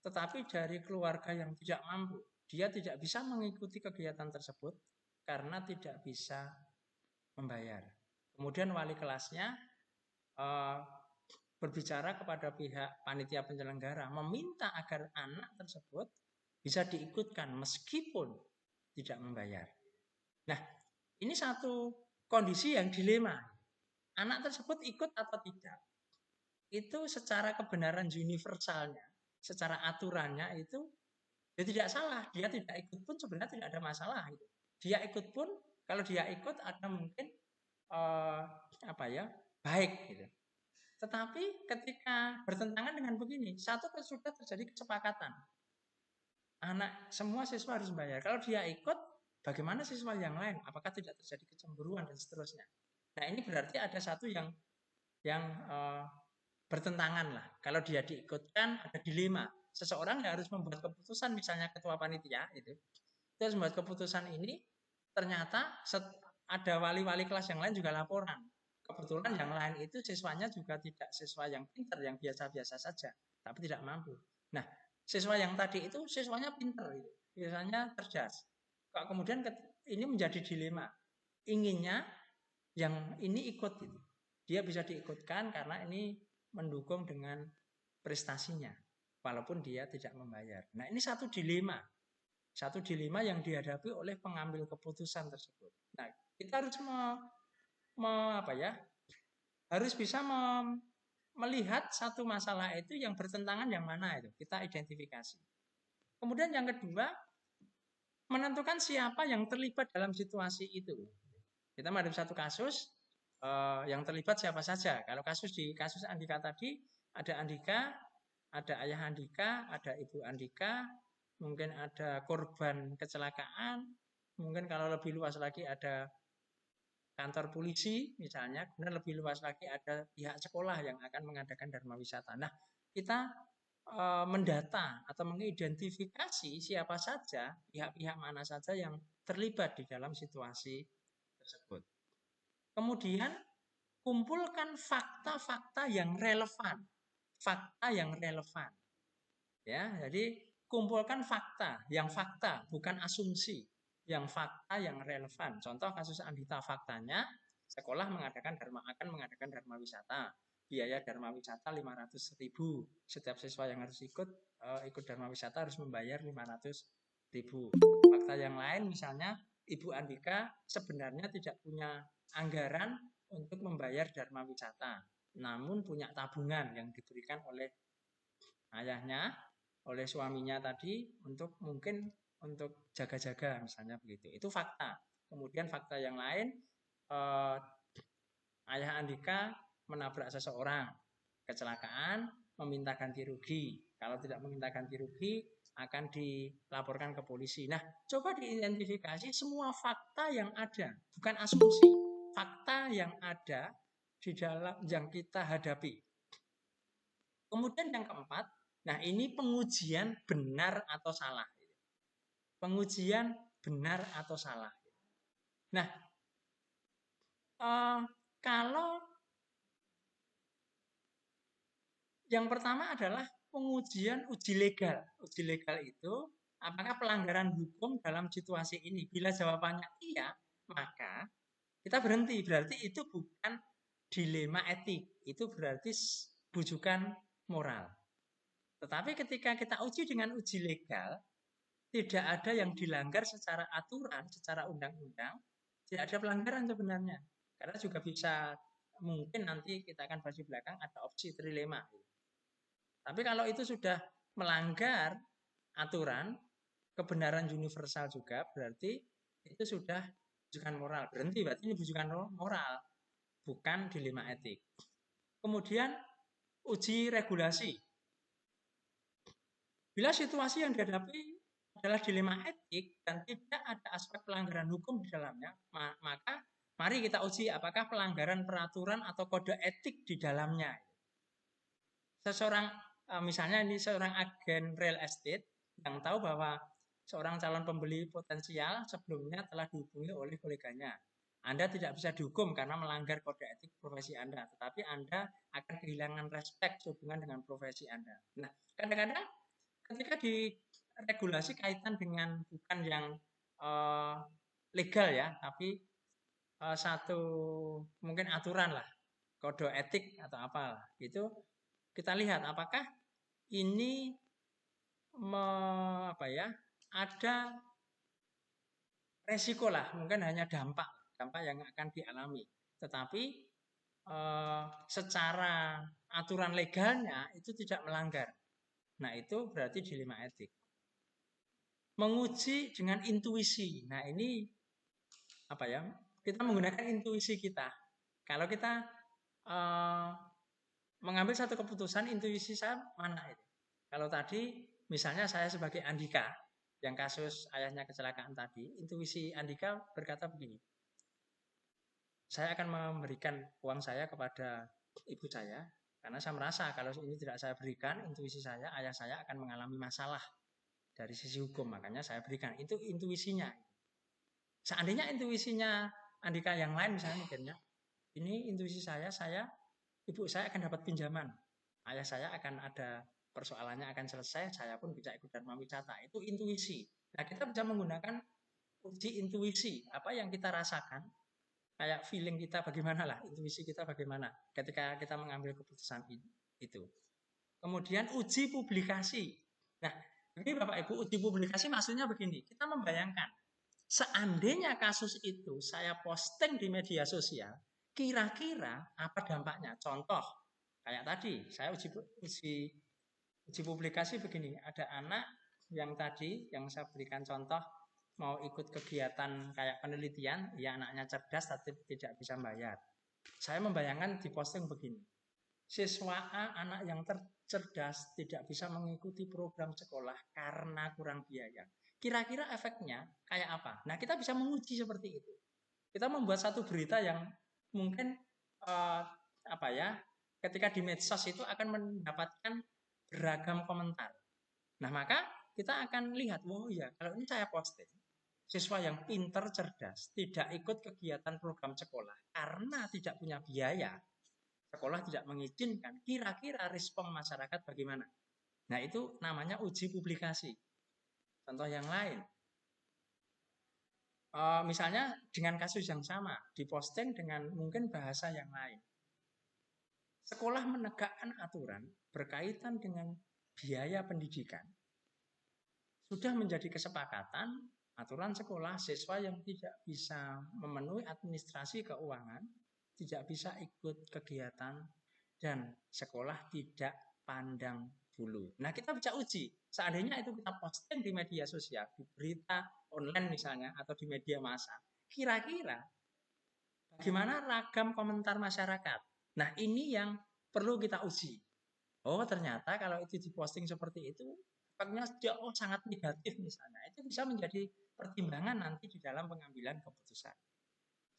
A: tetapi dari keluarga yang tidak mampu, dia tidak bisa mengikuti kegiatan tersebut karena tidak bisa membayar. Kemudian wali kelasnya berbicara kepada pihak panitia penyelenggara, meminta agar anak tersebut bisa diikutkan meskipun tidak membayar. Nah, ini satu kondisi yang dilema. Anak tersebut ikut atau tidak. Itu secara kebenaran universalnya, secara aturannya itu dia tidak salah. Dia tidak ikut pun sebenarnya tidak ada masalah. Gitu. Dia ikut pun, kalau dia ikut ada mungkin baik. Gitu. Tetapi ketika bertentangan dengan begini, satu sudah terjadi kesepakatan. Anak semua siswa harus bayar. Kalau dia ikut, bagaimana siswa yang lain? Apakah tidak terjadi kecemburuan dan seterusnya? Nah ini berarti ada satu yang bertentangan lah. Kalau dia diikutkan ada dilema. Seseorang yang harus membuat keputusan, misalnya ketua panitia itu harus membuat keputusan ini. Ternyata ada wali-wali kelas yang lain juga laporan. Kebetulan yang lain itu siswanya juga tidak siswa yang pintar, yang biasa-biasa saja, tapi tidak mampu. Nah, siswa yang tadi itu siswanya pintar, biasanya cerdas. Kok kemudian ini menjadi dilema. Inginnya yang ini ikut, gitu. Dia bisa diikutkan karena ini mendukung dengan prestasinya, walaupun dia tidak membayar. Nah, ini satu dilema yang dihadapi oleh pengambil keputusan tersebut. Nah, kita harus harus bisa melihat satu masalah itu yang bertentangan yang mana itu kita identifikasi. Kemudian yang kedua, menentukan siapa yang terlibat dalam situasi itu. Kita menghadapi satu kasus yang terlibat siapa saja. Kalau di kasus Andika tadi ada Andika, ada ayah Andika, ada ibu Andika, mungkin ada korban kecelakaan, mungkin kalau lebih luas lagi ada kantor polisi misalnya, kemudian lebih luas lagi ada pihak sekolah yang akan mengadakan dharma wisata. Nah, kita mendata atau mengidentifikasi siapa saja, pihak-pihak mana saja yang terlibat di dalam situasi tersebut. Kemudian kumpulkan fakta-fakta yang relevan. Ya, jadi kumpulkan fakta, bukan asumsi. Yang fakta yang relevan. Contoh kasus Andita, faktanya sekolah akan mengadakan dharma wisata. Biaya dharma wisata 500.000. Setiap siswa yang harus ikut dharma wisata harus membayar 500.000. Fakta yang lain misalnya Ibu Andika sebenarnya tidak punya anggaran untuk membayar dharma wisata, namun punya tabungan yang diberikan oleh ayahnya, oleh suaminya tadi untuk jaga-jaga misalnya begitu. Itu fakta. Kemudian fakta yang lain, ayah Andika menabrak seseorang, kecelakaan, meminta ganti rugi. Kalau tidak meminta ganti rugi akan dilaporkan ke polisi. Nah, coba diidentifikasi semua fakta yang ada, bukan asumsi. Fakta yang ada di dalam yang kita hadapi. Kemudian yang keempat, nah ini pengujian benar atau salah. Pengujian benar atau salah. Nah, kalau yang pertama adalah pengujian uji legal. Uji legal itu apakah pelanggaran hukum dalam situasi ini? Bila jawabannya iya, maka kita berhenti. Berarti itu bukan dilema etik. Itu berarti bujukan moral. Tetapi ketika kita uji dengan uji legal, tidak ada yang dilanggar secara aturan, secara undang-undang, tidak ada pelanggaran sebenarnya. Karena juga bisa, mungkin nanti kita akan bahas di belakang, ada opsi trilema. Tapi kalau itu sudah melanggar aturan, kebenaran universal juga, berarti itu sudah bujukan moral. Berhenti, berarti ini bujukan moral, bukan dilema etik. Kemudian uji regulasi. Bila situasi yang dihadapi adalah dilema etik dan tidak ada aspek pelanggaran hukum di dalamnya, maka mari kita uji apakah pelanggaran peraturan atau kode etik di dalamnya. Misalnya ini seorang agen real estate yang tahu bahwa seorang calon pembeli potensial sebelumnya telah dihubungi oleh koleganya. Anda tidak bisa dihukum karena melanggar kode etik profesi Anda, tetapi Anda akan kehilangan respect hubungan dengan profesi Anda. Nah, kadang-kadang ketika di regulasi kaitan dengan bukan yang legal ya, tapi satu mungkin aturan lah, kode etik atau apalah, itu kita lihat apakah ini ada resiko lah, mungkin hanya dampak. dampak yang akan dialami. Tetapi secara aturan legalnya itu tidak melanggar. Nah, itu berarti dilema etik. Menguji dengan intuisi. Nah, ini apa ya? Kita menggunakan intuisi kita. Kalau kita mengambil satu keputusan, intuisi saya mana itu? Kalau tadi misalnya saya sebagai Andika yang kasus ayahnya kecelakaan tadi, intuisi Andika berkata begini. Saya akan memberikan uang saya kepada ibu saya karena saya merasa kalau ini tidak saya berikan, intuisi saya, ayah saya akan mengalami masalah dari sisi hukum, makanya saya berikan. Itu intuisinya. Seandainya intuisinya Andika yang lain misalnya mikirnya, ini intuisi saya, ibu saya akan dapat pinjaman, ayah saya akan ada persoalannya akan selesai, saya pun bisa ikut dharma wisata. Itu intuisi. Nah, kita bisa menggunakan uji intuisi, apa yang kita rasakan, kayak feeling kita bagaimana lah, intuisi kita bagaimana ketika kita mengambil keputusan itu. Kemudian uji publikasi. Nah, ini Bapak Ibu, uji publikasi maksudnya begini, kita membayangkan, seandainya kasus itu saya posting di media sosial, kira-kira apa dampaknya? Contoh, kayak tadi, saya uji publikasi begini, ada anak yang tadi, yang saya berikan contoh, mau ikut kegiatan kayak penelitian, ya anaknya cerdas tapi tidak bisa bayar. Saya membayangkan di posting begini, siswa A, anak yang cerdas tidak bisa mengikuti program sekolah karena kurang biaya. Kira-kira efeknya kayak apa? Nah, kita bisa menguji seperti itu. Kita membuat satu berita yang mungkin ketika di medsos itu akan mendapatkan beragam komentar. Nah, maka kita akan lihat, oh ya, kalau ini saya posting, siswa yang pinter, cerdas, tidak ikut kegiatan program sekolah karena tidak punya biaya, sekolah tidak mengizinkan, kira-kira respon masyarakat bagaimana? Nah, itu namanya uji publikasi. Contoh yang lain, misalnya dengan kasus yang sama, diposting dengan mungkin bahasa yang lain. Sekolah menegakkan aturan berkaitan dengan biaya pendidikan. Sudah menjadi kesepakatan aturan sekolah, siswa yang tidak bisa memenuhi administrasi keuangan, tidak bisa ikut kegiatan, dan sekolah tidak pandang bulu. Nah, kita bisa uji. Seandainya itu kita posting di media sosial, di berita online misalnya, atau di media massa, kira-kira bagaimana ragam komentar masyarakat? Nah, ini yang perlu kita uji. Oh, ternyata kalau itu diposting seperti itu, efeknya jauh sangat negatif misalnya. Itu bisa menjadi pertimbangan nanti di dalam pengambilan keputusan.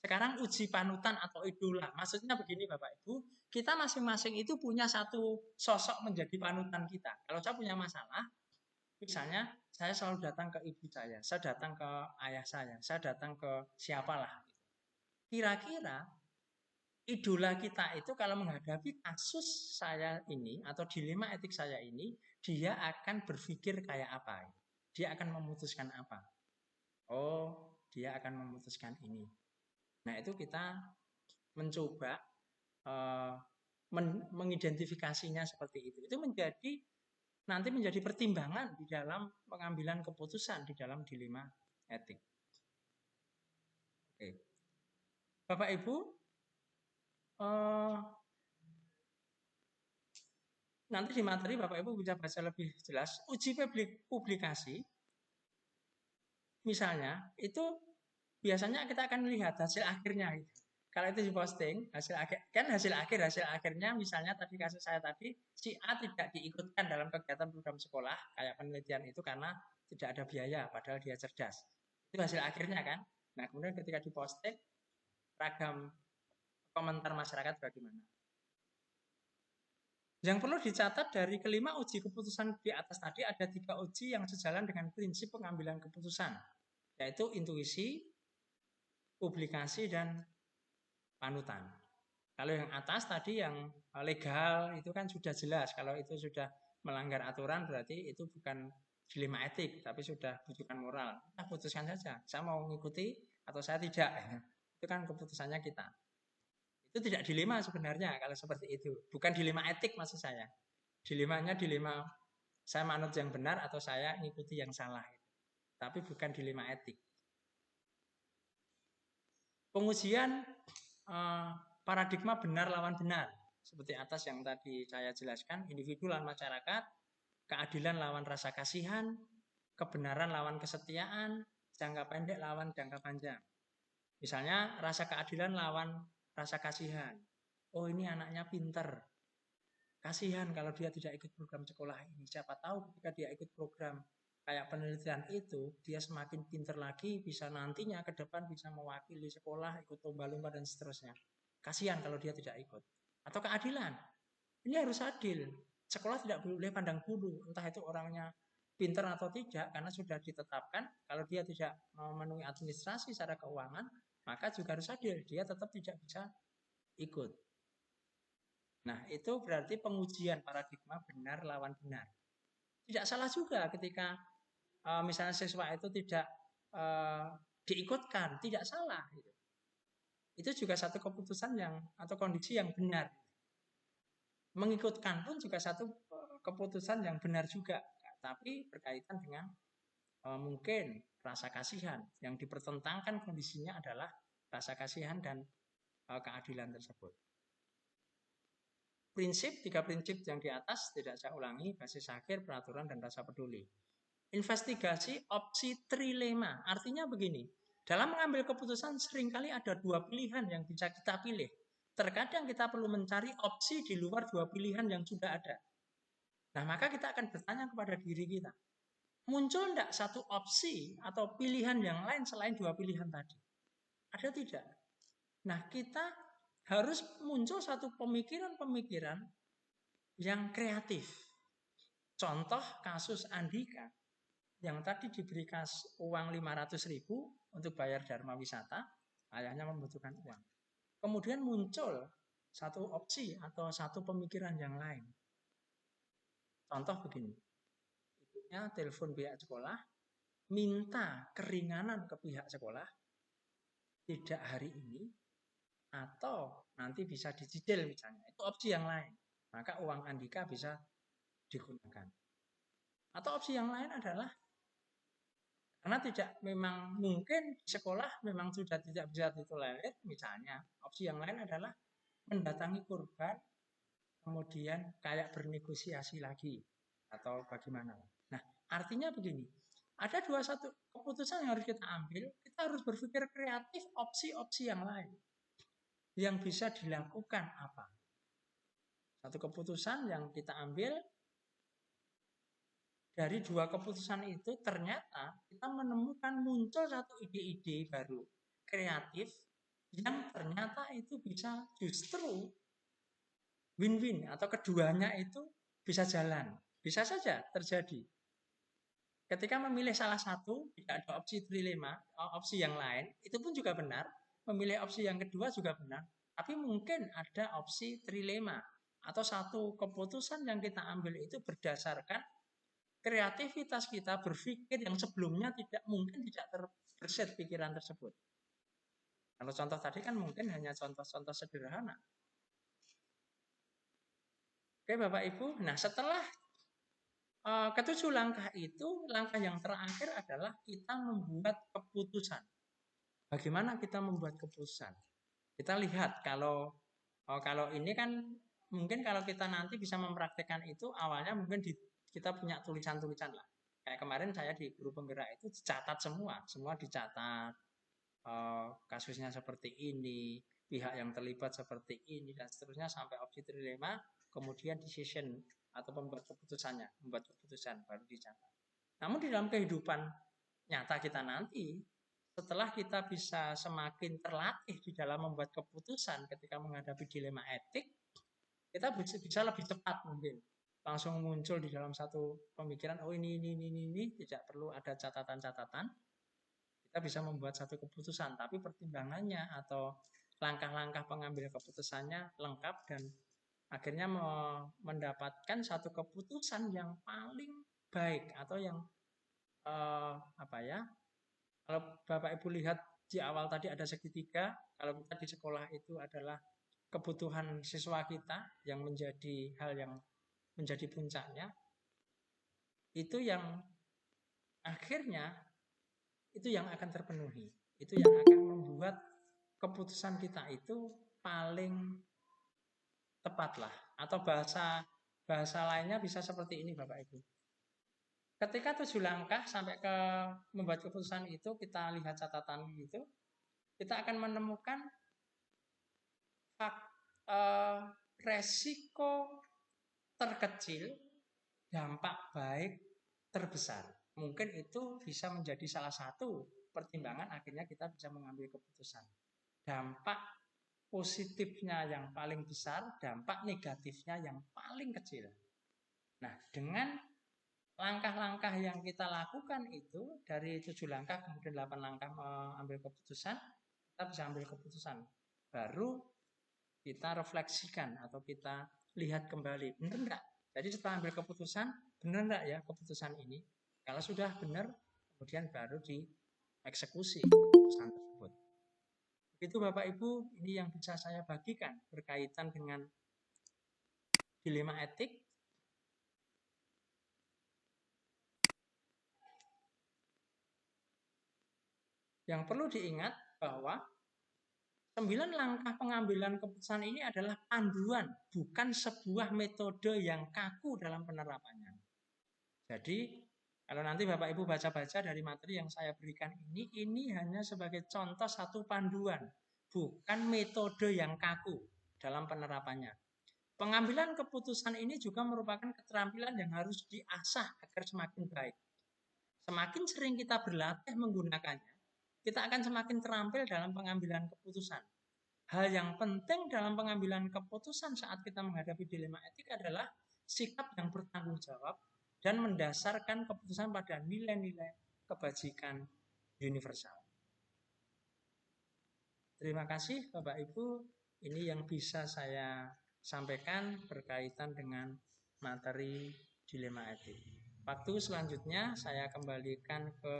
A: Sekarang uji panutan atau idola. Maksudnya begini Bapak Ibu, kita masing-masing itu punya satu sosok menjadi panutan kita. Kalau saya punya masalah, misalnya saya selalu datang ke ibu saya datang ke ayah saya datang ke siapalah. Kira-kira idola kita itu kalau menghadapi kasus saya ini atau dilema etik saya ini, dia akan berpikir kayak apa? Dia akan memutuskan apa? Oh, dia akan memutuskan ini. Nah, itu kita mencoba mengidentifikasinya seperti itu. Itu nanti menjadi pertimbangan di dalam pengambilan keputusan di dalam dilema etik. Oke. Bapak Ibu, nanti di materi Bapak Ibu bisa baca lebih jelas. Uji publikasi, misalnya, itu biasanya kita akan melihat hasil akhirnya. Kalau itu diposting, hasil akhirnya misalnya tadi kasus saya tadi, si A tidak diikutkan dalam kegiatan program sekolah, kayak penelitian itu karena tidak ada biaya, padahal dia cerdas. Itu hasil akhirnya kan. Nah, kemudian ketika diposting, ragam komentar masyarakat bagaimana. Yang perlu dicatat dari kelima uji keputusan di atas tadi, ada 3 uji yang sejalan dengan prinsip pengambilan keputusan, yaitu intuisi, publikasi, dan panutan. Kalau yang atas tadi yang legal itu kan sudah jelas, kalau itu sudah melanggar aturan berarti itu bukan dilema etik, tapi sudah rujukan moral. Kita putuskan saja, saya mau mengikuti atau saya tidak. Itu kan keputusannya kita. Itu tidak dilema sebenarnya kalau seperti itu. Bukan dilema etik maksud saya. Dilemanya dilema saya manut yang benar atau saya mengikuti yang salah. Tapi bukan dilema etik. Pengujian paradigma benar lawan benar. Seperti atas yang tadi saya jelaskan, individu lawan masyarakat, keadilan lawan rasa kasihan, kebenaran lawan kesetiaan, jangka pendek lawan jangka panjang. Misalnya rasa keadilan lawan rasa kasihan. Oh, ini anaknya pinter. Kasihan kalau dia tidak ikut program sekolah ini. Siapa tahu ketika dia ikut program kayak penelitian itu, dia semakin pinter lagi, bisa nantinya ke depan bisa mewakili sekolah, ikut lomba-lomba dan seterusnya. Kasihan kalau dia tidak ikut. Atau keadilan. Ini harus adil. Sekolah tidak boleh pandang bulu, entah itu orangnya pinter atau tidak, karena sudah ditetapkan kalau dia tidak memenuhi administrasi secara keuangan, maka juga harus adil. Dia tetap tidak bisa ikut. Nah, itu berarti pengujian paradigma benar lawan benar. Tidak salah juga ketika misalnya siswa itu tidak diikutkan, tidak salah. Itu juga satu keputusan yang atau kondisi yang benar. Mengikutkan pun juga satu keputusan yang benar juga, tapi berkaitan dengan mungkin rasa kasihan. Yang dipertentangkan kondisinya adalah rasa kasihan dan keadilan tersebut. Tiga prinsip yang di atas tidak saya ulangi, basis akhir, peraturan, dan rasa peduli. Investigasi opsi trilema, artinya begini, dalam mengambil keputusan seringkali ada dua pilihan yang bisa kita pilih. Terkadang kita perlu mencari opsi di luar dua pilihan yang sudah ada. Nah, maka kita akan bertanya kepada diri kita, muncul tidak satu opsi atau pilihan yang lain selain dua pilihan tadi? Ada tidak? Nah, kita harus muncul satu pemikiran-pemikiran yang kreatif. Contoh kasus Andika yang tadi diberi uang 500.000 untuk bayar Dharma Wisata, ayahnya membutuhkan uang. Kemudian muncul satu opsi atau satu pemikiran yang lain. Contoh begini, ibunya telepon pihak sekolah, minta keringanan ke pihak sekolah, tidak hari ini, atau nanti bisa dicicil misalnya. Itu opsi yang lain. Maka uang Andika bisa digunakan. Atau opsi yang lain adalah karena tidak memang mungkin di sekolah memang sudah tidak bisa ditolerir, misalnya opsi yang lain adalah mendatangi korban kemudian kayak bernegosiasi lagi atau bagaimana. Nah, artinya begini, ada satu keputusan yang harus kita ambil, kita harus berpikir kreatif opsi-opsi yang lain yang bisa dilakukan apa. Satu keputusan yang kita ambil, dari dua keputusan itu ternyata kita menemukan muncul satu ide-ide baru, kreatif, yang ternyata itu bisa justru win-win atau keduanya itu bisa jalan. Bisa saja terjadi. Ketika memilih salah satu, tidak ada opsi trilema, opsi yang lain, itu pun juga benar. Memilih opsi yang kedua juga benar. Tapi mungkin ada opsi trilema atau satu keputusan yang kita ambil itu berdasarkan kreativitas kita berpikir yang sebelumnya tidak terbersit pikiran tersebut. Kalau contoh tadi kan mungkin hanya contoh-contoh sederhana. Oke Bapak Ibu, nah setelah ketujuh langkah itu, langkah yang terakhir adalah kita membuat keputusan. Bagaimana kita membuat keputusan? Kita lihat kalau ini kan mungkin kalau kita nanti bisa mempraktikkan itu awalnya mungkin kita punya tulisan-tulisan lah. Kayak kemarin saya di guru penggerak itu dicatat semua dicatat. Kasusnya seperti ini, pihak yang terlibat seperti ini dan seterusnya sampai opsi trilema, kemudian decision atau membuat keputusan baru dicatat. Namun di dalam kehidupan nyata kita nanti, setelah kita bisa semakin terlatih di dalam membuat keputusan ketika menghadapi dilema etik, kita bisa lebih cepat mungkin langsung muncul di dalam satu pemikiran, oh ini, tidak perlu ada catatan-catatan, kita bisa membuat satu keputusan, tapi pertimbangannya atau langkah-langkah pengambil keputusannya lengkap dan akhirnya mendapatkan satu keputusan yang paling baik atau yang kalau Bapak Ibu lihat di awal tadi ada segitiga, kalau kita di sekolah itu adalah kebutuhan siswa kita yang menjadi hal yang menjadi puncaknya, itu yang akhirnya itu yang akan terpenuhi, itu yang akan membuat keputusan kita itu paling tepat lah, atau bahasa lainnya bisa seperti ini Bapak Ibu. Ketika 7 langkah sampai ke membuat keputusan itu, kita lihat catatan itu, kita akan menemukan resiko terkecil, dampak baik terbesar. Mungkin itu bisa menjadi salah satu pertimbangan akhirnya kita bisa mengambil keputusan. Dampak positifnya yang paling besar, dampak negatifnya yang paling kecil. Nah, dengan langkah-langkah yang kita lakukan itu, dari 7 langkah kemudian 8 langkah mengambil keputusan, kita bisa ambil keputusan. Baru kita refleksikan atau kita lihat kembali, benar enggak? Jadi setelah ambil keputusan, benar enggak ya keputusan ini? Kalau sudah benar, kemudian baru dieksekusi keputusan tersebut. Itu Bapak Ibu, ini yang bisa saya bagikan berkaitan dengan dilema etik. Yang perlu diingat bahwa 9 langkah pengambilan keputusan ini adalah panduan, bukan sebuah metode yang kaku dalam penerapannya. Jadi, kalau nanti Bapak Ibu baca-baca dari materi yang saya berikan ini hanya sebagai contoh satu panduan, bukan metode yang kaku dalam penerapannya. Pengambilan keputusan ini juga merupakan keterampilan yang harus diasah agar semakin baik. Semakin sering kita berlatih menggunakannya, kita akan semakin terampil dalam pengambilan keputusan. Hal yang penting dalam pengambilan keputusan saat kita menghadapi dilema etik adalah sikap yang bertanggung jawab dan mendasarkan keputusan pada nilai-nilai kebajikan universal. Terima kasih Bapak Ibu, ini yang bisa saya sampaikan berkaitan dengan materi dilema etik. Waktu selanjutnya saya kembalikan ke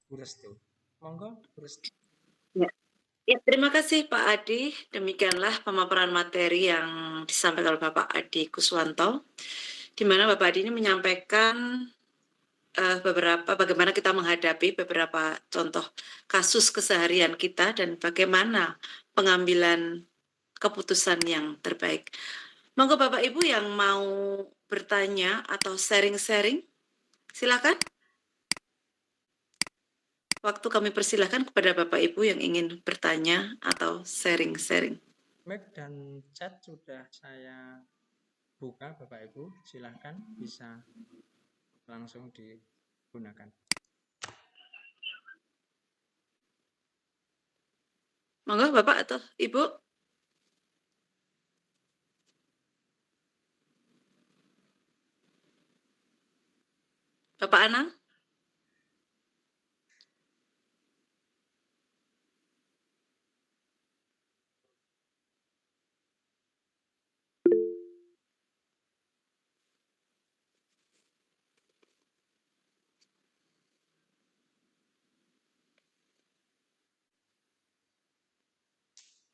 A: Bu Restu. Monggo Bu Restu.
B: Ya, terima kasih Pak Adi. Demikianlah pemaparan materi yang disampaikan oleh Bapak Adi Kuswanto, di mana Bapak Adi ini menyampaikan bagaimana kita menghadapi beberapa contoh kasus keseharian kita dan bagaimana pengambilan keputusan yang terbaik. Monggo Bapak Ibu yang mau bertanya atau sharing-sharing, silakan. Waktu kami persilahkan kepada Bapak Ibu yang ingin bertanya atau sharing-sharing.
A: Mic dan chat sudah saya buka Bapak Ibu, silahkan bisa langsung digunakan.
B: Monggo Bapak atau Ibu. Bapak Anang.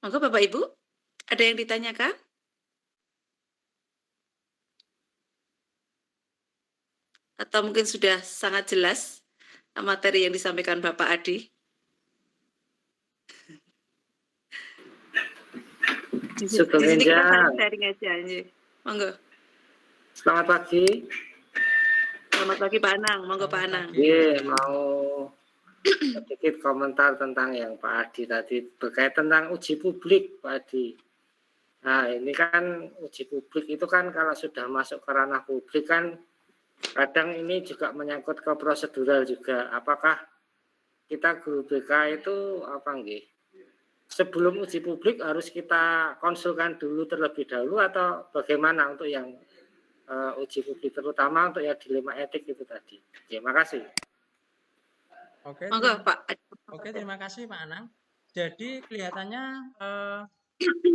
B: Monggo Bapak Ibu, ada yang ditanyakan? Atau mungkin sudah sangat jelas materi yang disampaikan Bapak Adi?
K: Sugeng Enjang.
B: Sharing aja. Monggo.
K: Selamat pagi.
B: Selamat pagi Pak Anang. Monggo Pak Anang.
K: Iya, mau sedikit komentar tentang yang Pak Adi tadi berkait tentang uji publik Pak Adi. Nah ini kan uji publik itu kan kalau sudah masuk ke ranah publik kan kadang ini juga menyangkut ke prosedural juga. Apakah kita guru BK itu apa nggih? Sebelum uji publik harus kita konsulkan dulu terlebih dahulu atau bagaimana untuk yang uji publik terutama untuk yang dilema etik itu tadi. Terima kasih.
A: Oke, terima kasih Pak Anang. Jadi kelihatannya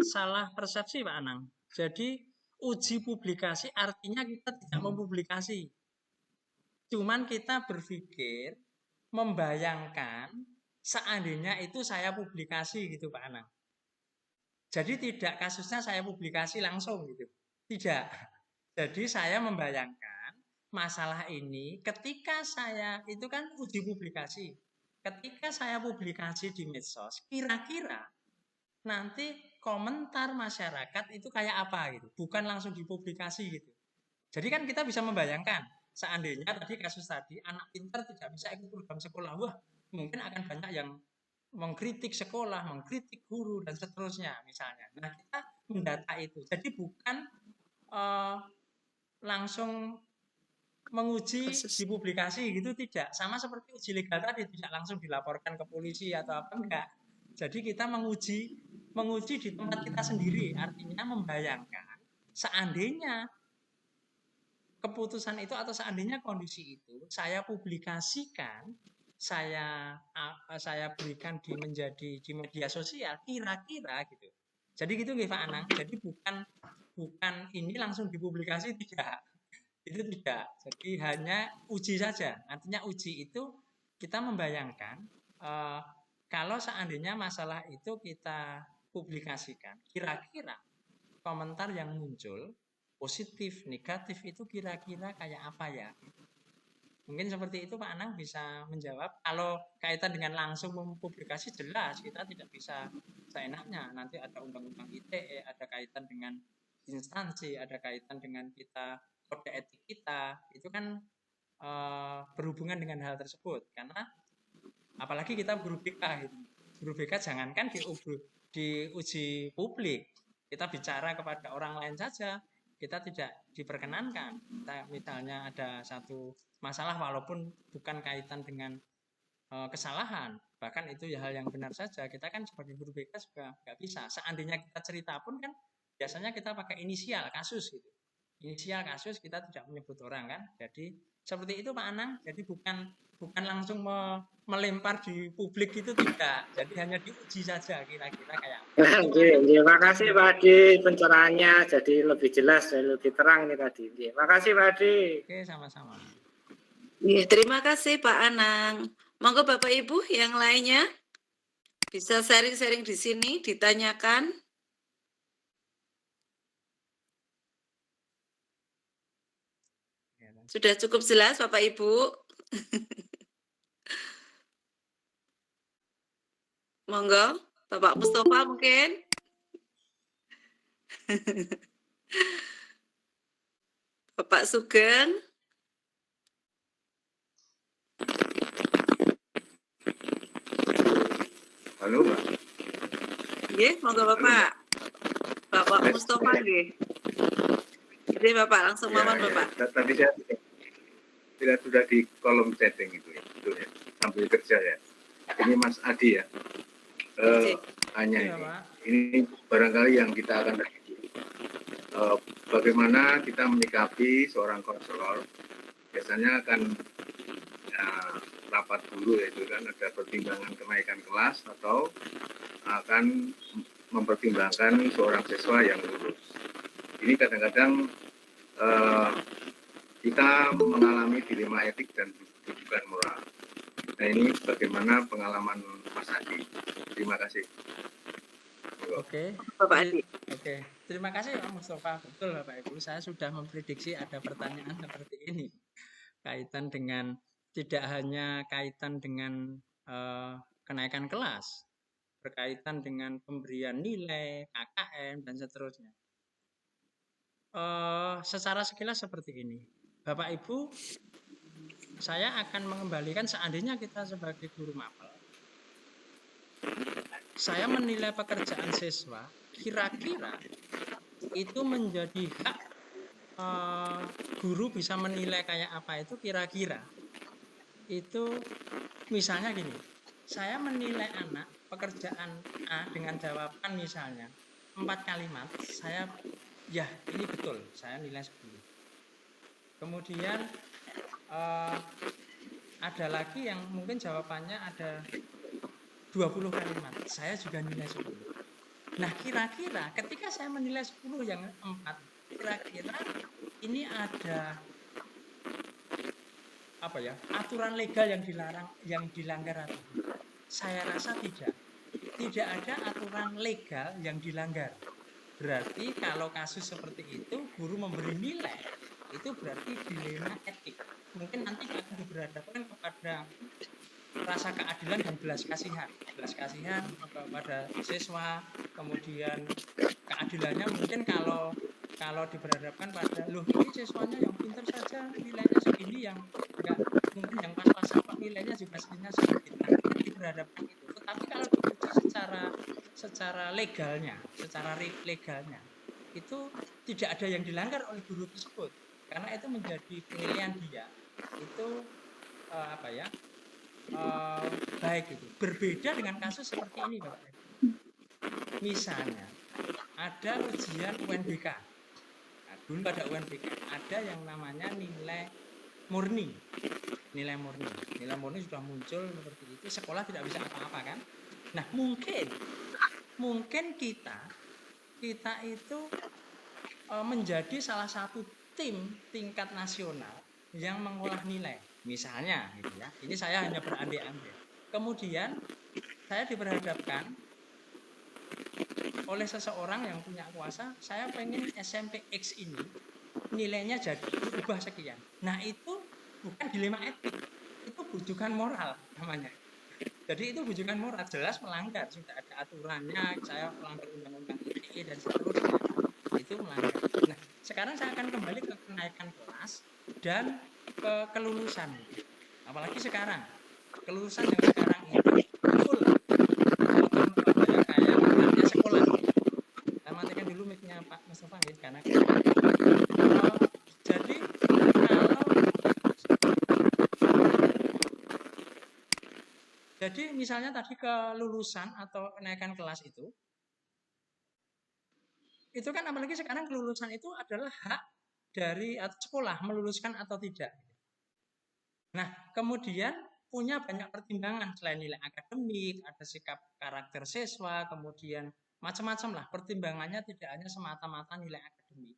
A: salah persepsi Pak Anang. Jadi uji publikasi artinya kita tidak mempublikasi. Cuman kita berpikir, membayangkan seandainya itu saya publikasi gitu Pak Anang. Jadi tidak kasusnya saya publikasi langsung gitu. Tidak. Jadi saya membayangkan masalah ini ketika saya itu kan uji publikasi. ketika saya publikasi di medsos, kira-kira nanti komentar masyarakat itu kayak apa gitu, bukan langsung dipublikasi gitu. Jadi kan kita bisa membayangkan, seandainya tadi kasus tadi anak pintar tidak bisa ikut program sekolah, wah mungkin akan banyak yang mengkritik sekolah, mengkritik guru dan seterusnya misalnya. Nah kita mendata itu, jadi bukan langsung menguji dipublikasi gitu, tidak. Sama seperti uji legal tadi, tidak langsung dilaporkan ke polisi atau apa, enggak. Jadi kita menguji di tempat kita sendiri, artinya membayangkan seandainya keputusan itu atau seandainya kondisi itu saya publikasikan, saya berikan menjadi di media sosial, kira-kira gitu. Jadi gitu nggih Pak Anang. Jadi bukan ini langsung dipublikasi, tidak. Itu tidak. Jadi hanya uji saja. Artinya uji itu kita membayangkan kalau seandainya masalah itu kita publikasikan, kira-kira komentar yang muncul positif, negatif itu kira-kira kayak apa ya? Mungkin seperti itu Pak Anang bisa menjawab. Kalau kaitan dengan langsung mempublikasi, jelas kita tidak bisa seenaknya. Nanti ada undang-undang ITE, ada kaitan dengan instansi, ada kaitan dengan kita kode etik kita. Itu kan berhubungan dengan hal tersebut. Karena apalagi kita guru BK gitu. Guru BK jangankan diuji publik, kita bicara kepada orang lain saja kita tidak diperkenankan. Kita misalnya ada satu masalah walaupun bukan kaitan dengan kesalahan, bahkan itu ya hal yang benar saja, kita kan sebagai guru BK juga nggak bisa. Seandainya kita cerita pun kan biasanya kita pakai inisial kasus gitu. Inisial kasus, kita tidak menyebut orang kan. Jadi seperti itu Pak Anang. Jadi bukan langsung melempar di publik, itu tidak. Jadi hanya diuji saja kira-kira kayak apa.
K: Terima kasih Pak Adi, pencerahannya jadi lebih jelas dan lebih terang nih tadi. Terima kasih Pak Adi.
A: Oke, sama-sama.
B: Ya, terima kasih Pak Anang. Monggo Bapak Ibu yang lainnya bisa sharing-sharing di sini, ditanyakan. Sudah cukup jelas Bapak Ibu? Monggo, Bapak Mustafa mungkin. Bapak Sugeng.
L: Halo, Mbak.
B: Nggih, monggo Bapak. Bapak Mustafa nggih. Jadi Bapak langsung mohon Bapak.
L: Tadi saya tidak sudah di kolom chatting itu ya, sambil kerja ya. Ini Mas Adi ya. Hanya ini barangkali yang kita akan bagaimana kita menyikapi seorang konselor. Biasanya akan rapat dulu, yaitu kan ada pertimbangan kenaikan kelas atau akan mempertimbangkan seorang siswa yang lulus. Ini kadang-kadang kita mengalami dilema etik dan rujukan moral. Nah ini bagaimana pengalaman Mas Adi? Terima kasih.
A: Oke,
B: Bapak Adi.
A: Oke, terima kasih Pak Mustafa. Betul Bapak Ibu, saya sudah memprediksi ada pertanyaan seperti ini. Kaitan dengan, tidak hanya kaitan dengan kenaikan kelas, berkaitan dengan pemberian nilai, KKM, dan seterusnya. Secara sekilas seperti ini. Bapak Ibu, saya akan mengembalikan seandainya kita sebagai guru mapel, saya menilai pekerjaan siswa, kira-kira itu menjadi hak guru bisa menilai kayak apa itu kira-kira. Itu misalnya gini, saya menilai anak pekerjaan A dengan jawaban misalnya 4 kalimat, saya ya ini betul, saya nilai 10. Kemudian ada lagi yang mungkin jawabannya ada 20 kalimat, saya juga nilai 10. Nah kira-kira ketika saya menilai 10 yang 4, kira-kira ini ada apa ya, aturan legal yang dilarang, yang dilanggar atau tidak? Saya rasa tidak ada aturan legal yang dilanggar. Berarti kalau kasus seperti itu guru memberi nilai, itu berarti dilema etik. Mungkin nanti akan berhadapan kepada rasa keadilan dan belas kasihan kepada siswa. Kemudian keadilannya mungkin kalau diberhadapkan pada loh ini siswanya yang pintar saja nilainya segini, yang enggak mungkin yang pas-pasan kok nilainya juga segini sedikit. Nah, diberhadapkan itu. Tetapi kalau diuji secara legalnya itu tidak ada yang dilanggar oleh guru tersebut, karena itu menjadi penilaian dia itu baik itu. Berbeda dengan kasus seperti ini, Bapak Ibu. Misalnya ada ujian UNBK. Nah, dulu pada UNBK ada yang namanya nilai murni. Nilai murni sudah muncul seperti itu, sekolah tidak bisa apa-apa kan. Nah, mungkin kita itu menjadi salah satu tim tingkat nasional yang mengolah nilai, misalnya gitu ya. Ini saya hanya berandai-andai. Kemudian saya diperhadapkan oleh seseorang yang punya kuasa, saya pengen SMP X ini nilainya jadi berubah sekian. Nah, itu bukan dilema etik, itu bujukan moral namanya. Jadi itu bujukan moral, jelas melanggar, sudah ada aturannya, saya melanggar undang-undang ITE dan seterusnya. Itu melanggar. Nah, sekarang saya akan kembali ke kenaikan kelas dan ke kelulusan. Apalagi sekarang kelulusan yang sekarang ini full kayak anaknya sekolah. Saya matikan dulu mic-nya Pak Mustafa ya, karena jadi misalnya tadi kelulusan atau kenaikan kelas itu kan apalagi sekarang kelulusan itu adalah hak dari sekolah meluluskan atau tidak. Nah, kemudian punya banyak pertimbangan selain nilai akademik, ada sikap karakter siswa, kemudian macam-macam lah pertimbangannya, tidak hanya semata-mata nilai akademik.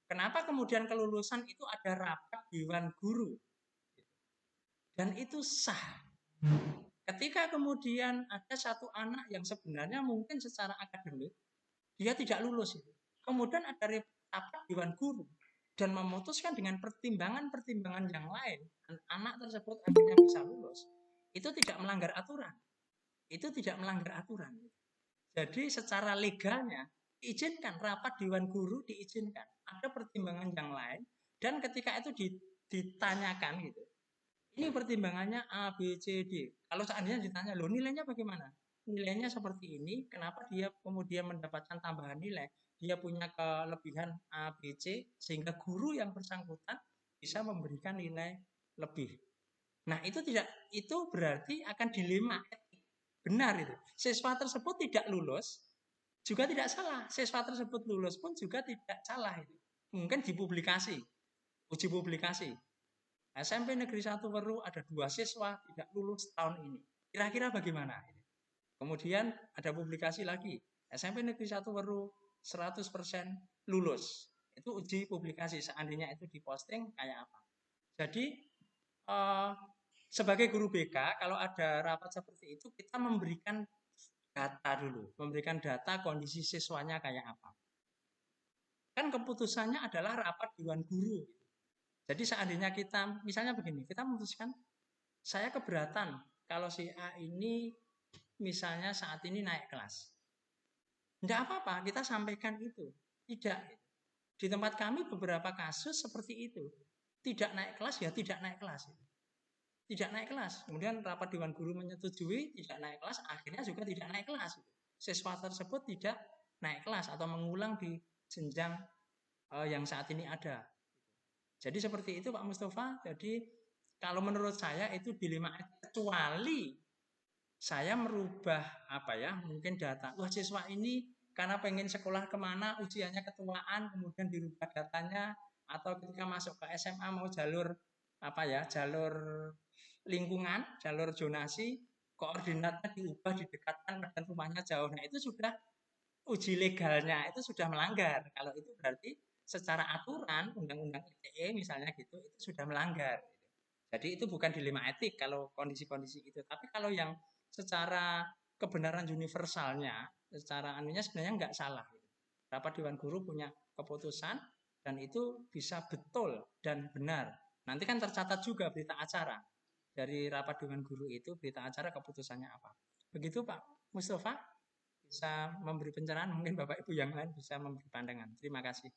A: Kenapa kemudian kelulusan itu ada rapat dewan guru? Dan itu sah. Ketika kemudian ada satu anak yang sebenarnya mungkin secara akademik dia tidak lulus, kemudian ada rapat dewan guru dan memutuskan dengan pertimbangan-pertimbangan yang lain, anak tersebut akhirnya bisa lulus, itu tidak melanggar aturan. Jadi secara legalnya diizinkan, rapat dewan guru diizinkan, ada pertimbangan yang lain, dan ketika itu ditanyakan gitu, ini pertimbangannya A, B, C, D. Kalau seandainya ditanya, loh nilainya bagaimana? Nilainya seperti ini, kenapa dia kemudian mendapatkan tambahan nilai? Dia punya kelebihan A, B, C, sehingga guru yang bersangkutan bisa memberikan nilai lebih. Nah, itu berarti akan dilema etik. Benar itu. Siswa tersebut tidak lulus, juga tidak salah. Siswa tersebut lulus pun juga tidak salah itu. Mungkin dipublikasi, uji publikasi. SMP Negeri 1 Weru ada 2 siswa tidak lulus tahun ini. Kira-kira bagaimana? Kemudian ada publikasi lagi. SMP Negeri 1 Weru 100% lulus. Itu uji publikasi. Seandainya itu diposting kayak apa. Jadi sebagai guru BK kalau ada rapat seperti itu kita memberikan data dulu. Memberikan data kondisi siswanya kayak apa. Kan keputusannya adalah rapat dewan guru. Jadi seandainya kita, misalnya begini, kita memutuskan, saya keberatan kalau si A ini misalnya saat ini naik kelas. Tidak apa-apa, kita sampaikan itu. Tidak. Di tempat kami beberapa kasus seperti itu. Tidak naik kelas, ya tidak naik kelas. Tidak naik kelas. Kemudian rapat dewan guru menyetujui, tidak naik kelas, akhirnya juga tidak naik kelas. Siswa tersebut tidak naik kelas atau mengulang di jenjang yang saat ini ada. Jadi seperti itu Pak Mustafa. Jadi kalau menurut saya itu dilema, kecuali saya merubah mungkin data. Wah siswa ini karena pengen sekolah kemana, ujiannya ketuaan, kemudian dirubah datanya, atau ketika masuk ke SMA mau jalur lingkungan, jalur zonasi, koordinatnya diubah, didekatkan dan rumahnya jauh. Nah itu sudah uji legalnya itu sudah melanggar. Kalau itu berarti secara aturan undang-undang ITE misalnya gitu itu sudah melanggar. Jadi itu bukan dilema etik kalau kondisi-kondisi itu. Tapi kalau yang secara kebenaran universalnya, secara anunya sebenarnya nggak salah. Rapat dewan guru punya keputusan dan itu bisa betul dan benar. Nanti kan tercatat juga berita acara. dari rapat Dewan Guru itu berita acara keputusannya apa. Begitu Pak Mustafa, bisa memberi pencerahan, mungkin Bapak Ibu yang lain bisa memberi pandangan. Terima kasih.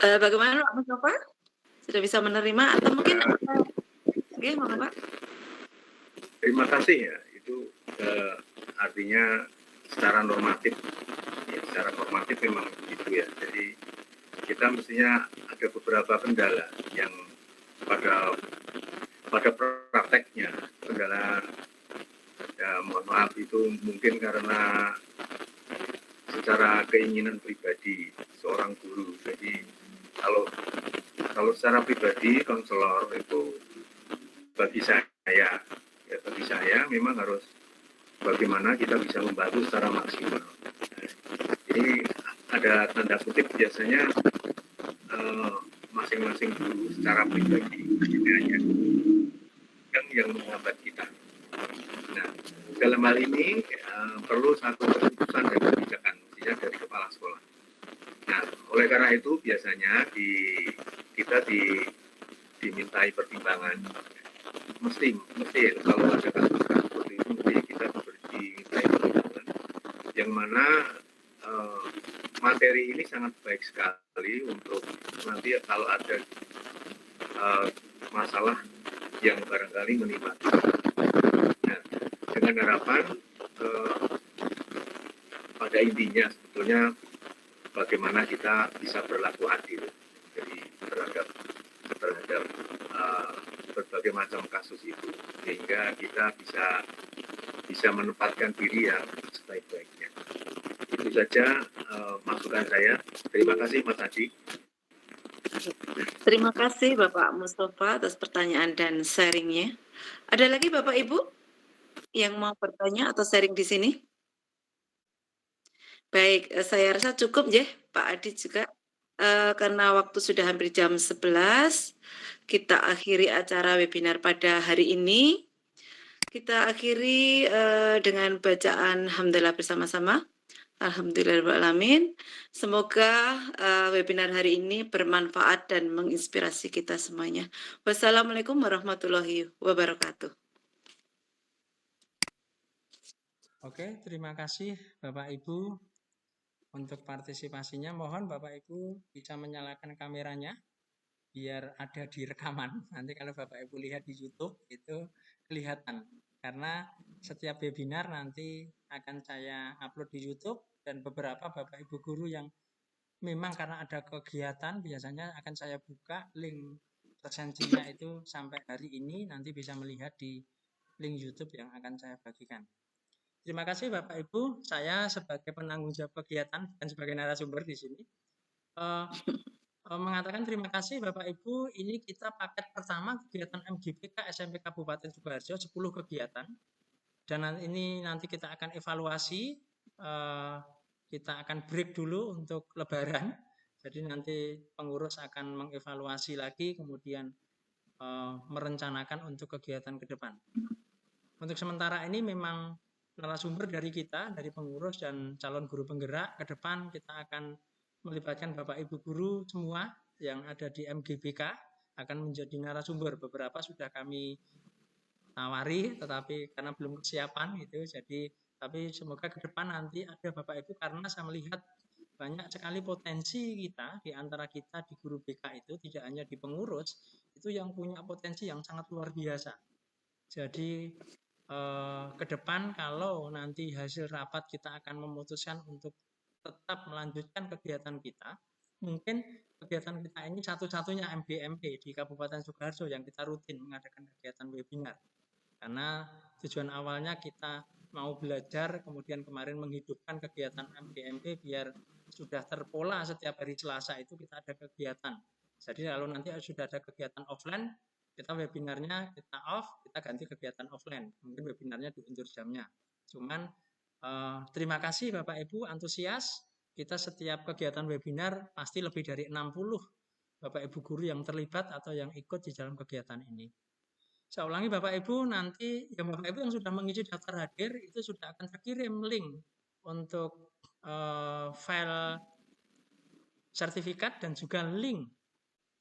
B: Bagaimana Pak Mustafa? Sudah bisa menerima atau mungkin mana Pak?
L: Terima kasih ya, itu artinya secara normatif, ya, secara normatif memang begitu ya. Jadi kita mestinya ada beberapa kendala yang pada prakteknya, kendala ya mohon maaf itu mungkin karena secara keinginan pribadi seorang guru. Jadi kalau secara pribadi konselor itu bagi saya memang harus bagaimana kita bisa membantu secara maksimal. Ini ada tanda kutip biasanya masing-masing guru secara pribadi yang menghambat kita. Nah, dalam hal ini perlu satu keputusan dan kebijakan dari kepala sekolah. Nah, oleh karena itu biasanya kita dimintai pertimbangan. Mesti kalau ada kasus seperti itu mesti kita dimintai pertimbangan. Yang mana materi ini sangat baik sekali untuk nanti kalau ada masalah yang barangkali menimpa. Nah, dengan harapan pada intinya sebetulnya bagaimana kita bisa berlaku adil jadi terhadap berbagai macam kasus itu sehingga kita bisa menempatkan diri yang sebaik-baiknya. Itu saja masukan saya. Terima kasih Mas Adi.
B: Terima kasih Bapak Mustafa atas pertanyaan dan sharingnya. Ada lagi Bapak Ibu yang mau bertanya atau sharing di sini? Baik, saya rasa cukup ya Pak Adi juga. Karena waktu sudah hampir jam 11, kita akhiri acara webinar pada hari ini. Kita akhiri dengan bacaan Alhamdulillah bersama-sama. Alhamdulillahirrahmanirrahim. Semoga webinar hari ini bermanfaat dan menginspirasi kita semuanya. Wassalamualaikum warahmatullahi wabarakatuh.
A: Oke, terima kasih Bapak Ibu untuk partisipasinya. Mohon Bapak Ibu bisa menyalakan kameranya biar ada di rekaman. Nanti kalau Bapak Ibu lihat di YouTube itu kelihatan. Karena setiap webinar nanti akan saya upload di YouTube dan beberapa Bapak Ibu guru yang memang karena ada kegiatan biasanya akan saya buka link presensinya itu sampai hari ini nanti bisa melihat di link YouTube yang akan saya bagikan. Terima kasih Bapak Ibu, saya sebagai penanggung jawab kegiatan dan sebagai narasumber di sini mengatakan terima kasih Bapak Ibu. Ini kita paket pertama kegiatan MGPK SMP Kabupaten Sukoharjo 10 kegiatan dan ini nanti kita akan evaluasi, kita akan break dulu untuk Lebaran. Jadi nanti pengurus akan mengevaluasi lagi kemudian merencanakan untuk kegiatan ke depan. Untuk sementara ini memang narasumber dari kita, dari pengurus dan calon guru penggerak. Ke depan kita akan melibatkan Bapak Ibu guru semua yang ada di MGBK akan menjadi narasumber. Beberapa sudah kami tawari, tetapi karena belum kesiapan gitu. Jadi, tapi semoga ke depan nanti ada Bapak Ibu karena saya melihat banyak sekali potensi kita di antara kita di guru BK itu tidak hanya di pengurus itu yang punya potensi yang sangat luar biasa. Jadi ke depan kalau nanti hasil rapat kita akan memutuskan untuk tetap melanjutkan kegiatan kita, mungkin kegiatan kita ini satu-satunya MBMP di Kabupaten Sukoharjo yang kita rutin mengadakan kegiatan webinar. Karena tujuan awalnya kita mau belajar, kemudian kemarin menghidupkan kegiatan MBMP biar sudah terpola setiap hari Selasa itu kita ada kegiatan. Jadi kalau nanti sudah ada kegiatan offline, kita webinarnya kita off, kita ganti kegiatan offline. Mungkin webinarnya diundur jamnya. Cuman terima kasih Bapak Ibu antusias. Kita setiap kegiatan webinar pasti lebih dari 60 Bapak Ibu guru yang terlibat atau yang ikut di dalam kegiatan ini. Saya ulangi Bapak Ibu, nanti yang Bapak Ibu yang sudah mengisi daftar hadir itu sudah akan terkirim link untuk file sertifikat dan juga link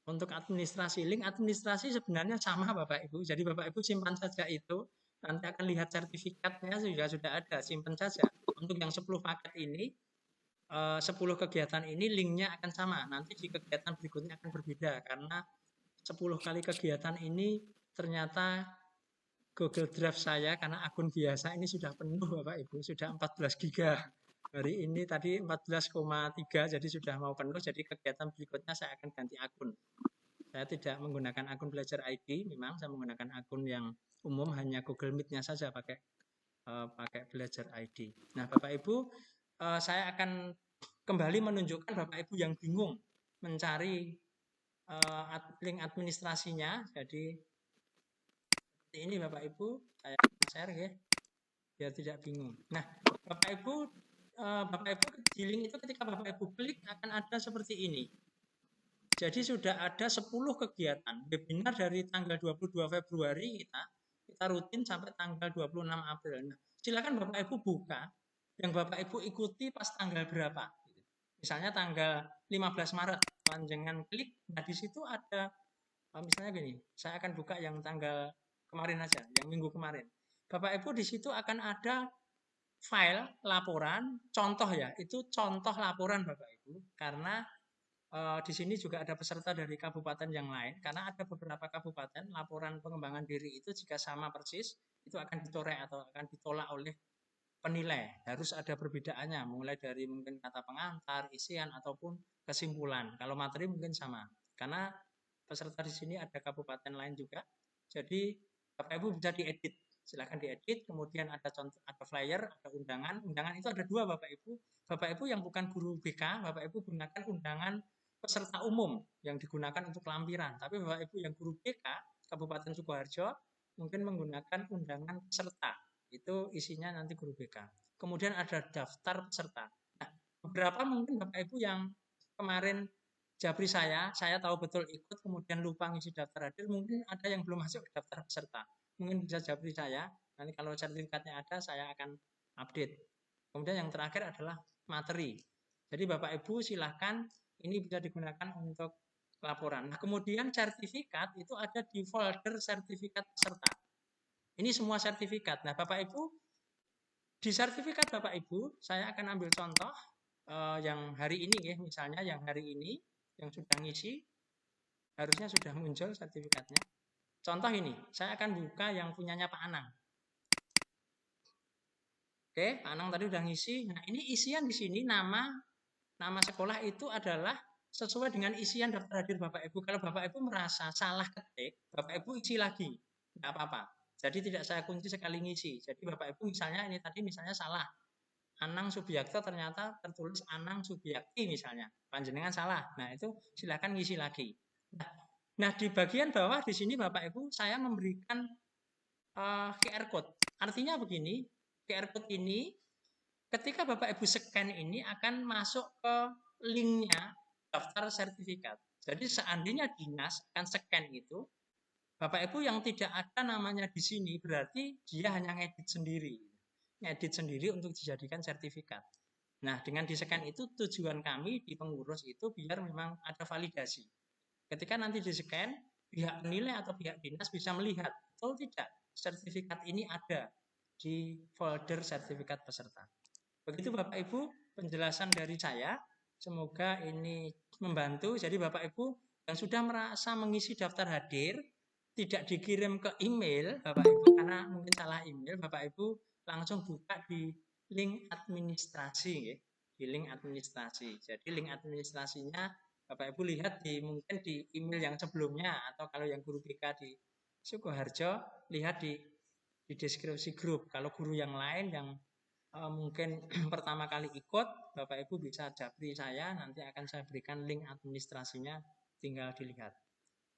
A: Untuk administrasi, link administrasi sebenarnya sama Bapak Ibu. Jadi Bapak Ibu simpan saja itu, nanti akan lihat sertifikatnya sudah ada, simpan saja. Untuk yang 10 paket ini, 10 kegiatan ini linknya akan sama. Nanti di kegiatan berikutnya akan berbeda karena 10 kali kegiatan ini ternyata Google Drive saya karena akun biasa ini sudah penuh Bapak Ibu, sudah 14 giga. Hari ini tadi 14,3 jadi sudah mau penuh, jadi kegiatan berikutnya saya akan ganti akun. Saya tidak menggunakan akun belajar ID, memang saya menggunakan akun yang umum, hanya Google Meet-nya saja pakai belajar ID. Nah Bapak Ibu, saya akan kembali menunjukkan Bapak Ibu yang bingung mencari link administrasinya. Jadi seperti ini Bapak Ibu, saya share ya, biar tidak bingung. Nah Bapak Ibu di link itu ketika Bapak Ibu klik akan ada seperti ini. Jadi sudah ada 10 kegiatan webinar dari tanggal 22 Februari kita rutin sampai tanggal 26 April. Nah, silakan Bapak Ibu buka yang Bapak Ibu ikuti pas tanggal berapa. Misalnya tanggal 15 Maret, panjenengan klik, nah di situ ada misalnya gini, saya akan buka yang tanggal kemarin aja, yang minggu kemarin. Bapak Ibu di situ akan ada file laporan, contoh ya, itu contoh laporan Bapak Ibu, karena di sini juga ada peserta dari kabupaten yang lain, karena ada beberapa kabupaten laporan pengembangan diri itu jika sama persis, itu akan ditorek atau akan ditolak oleh penilai. Harus ada perbedaannya, mulai dari mungkin kata pengantar, isian, ataupun kesimpulan. Kalau materi mungkin sama, karena peserta di sini ada kabupaten lain juga, jadi Bapak Ibu bisa diedit. Silahkan diedit, kemudian ada contoh, ada flyer, ada undangan. Undangan itu ada 2 Bapak Ibu. Bapak Ibu yang bukan guru BK, Bapak Ibu gunakan undangan peserta umum yang digunakan untuk lampiran. Tapi Bapak Ibu yang guru BK, Kabupaten Sukoharjo, mungkin menggunakan undangan peserta. Itu isinya nanti guru BK. Kemudian ada daftar peserta. Nah, beberapa mungkin Bapak Ibu yang kemarin Japri saya tahu betul ikut, kemudian lupa ngisi daftar hadir, mungkin ada yang belum masuk ke daftar peserta. Mungkin bisa Japri saya, nanti kalau sertifikatnya ada, saya akan update. Kemudian yang terakhir adalah materi. Jadi Bapak Ibu silahkan, ini bisa digunakan untuk laporan. Nah, kemudian sertifikat itu ada di folder sertifikat peserta. Ini semua sertifikat. Nah, Bapak Ibu, di sertifikat Bapak Ibu, saya akan ambil contoh yang hari ini ya, misalnya yang hari ini, yang sudah ngisi, harusnya sudah muncul sertifikatnya. Contoh ini, saya akan buka yang punyanya Pak Anang. Oke, Pak Anang tadi udah ngisi. Nah, ini isian di sini nama sekolah itu adalah sesuai dengan isian daftar hadir Bapak Ibu. Kalau Bapak Ibu merasa salah ketik, Bapak Ibu isi lagi, nggak apa-apa. Jadi tidak saya kunci sekali ngisi. Jadi Bapak Ibu misalnya ini tadi misalnya salah. Anang Subiakto ternyata tertulis Anang Subiakti misalnya. Panjenengan salah. Nah, itu silakan ngisi lagi. Nah, di bagian bawah di sini Bapak Ibu saya memberikan QR code. Artinya begini, QR code ini ketika Bapak Ibu scan ini akan masuk ke linknya daftar sertifikat. Jadi seandainya dinas akan scan itu, Bapak Ibu yang tidak ada namanya di sini berarti dia hanya ngedit sendiri untuk dijadikan sertifikat. Nah, dengan di-scan itu tujuan kami di pengurus itu biar memang ada validasi. Ketika nanti di-scan, pihak penilai atau pihak dinas bisa melihat, betul tidak sertifikat ini ada di folder sertifikat peserta. Begitu Bapak Ibu penjelasan dari saya, semoga ini membantu. Jadi Bapak Ibu yang sudah merasa mengisi daftar hadir, tidak dikirim ke email Bapak Ibu karena mungkin salah email, Bapak Ibu langsung buka di link administrasi ya. Di link administrasi. Jadi link administrasinya Bapak Ibu lihat mungkin di email yang sebelumnya, atau kalau yang guru BK di Sukoharjo lihat di deskripsi grup. Kalau guru yang lain yang mungkin pertama kali ikut, Bapak Ibu bisa japri saya, nanti akan saya berikan link administrasinya, tinggal dilihat.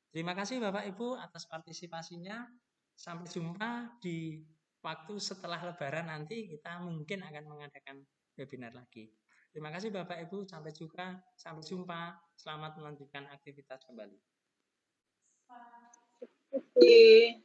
A: Terima kasih Bapak Ibu atas partisipasinya. Sampai jumpa di waktu setelah Lebaran nanti, kita mungkin akan mengadakan webinar lagi. Terima kasih Bapak Ibu, sampai jumpa. Selamat melanjutkan aktivitas kembali.
B: Terima kasih.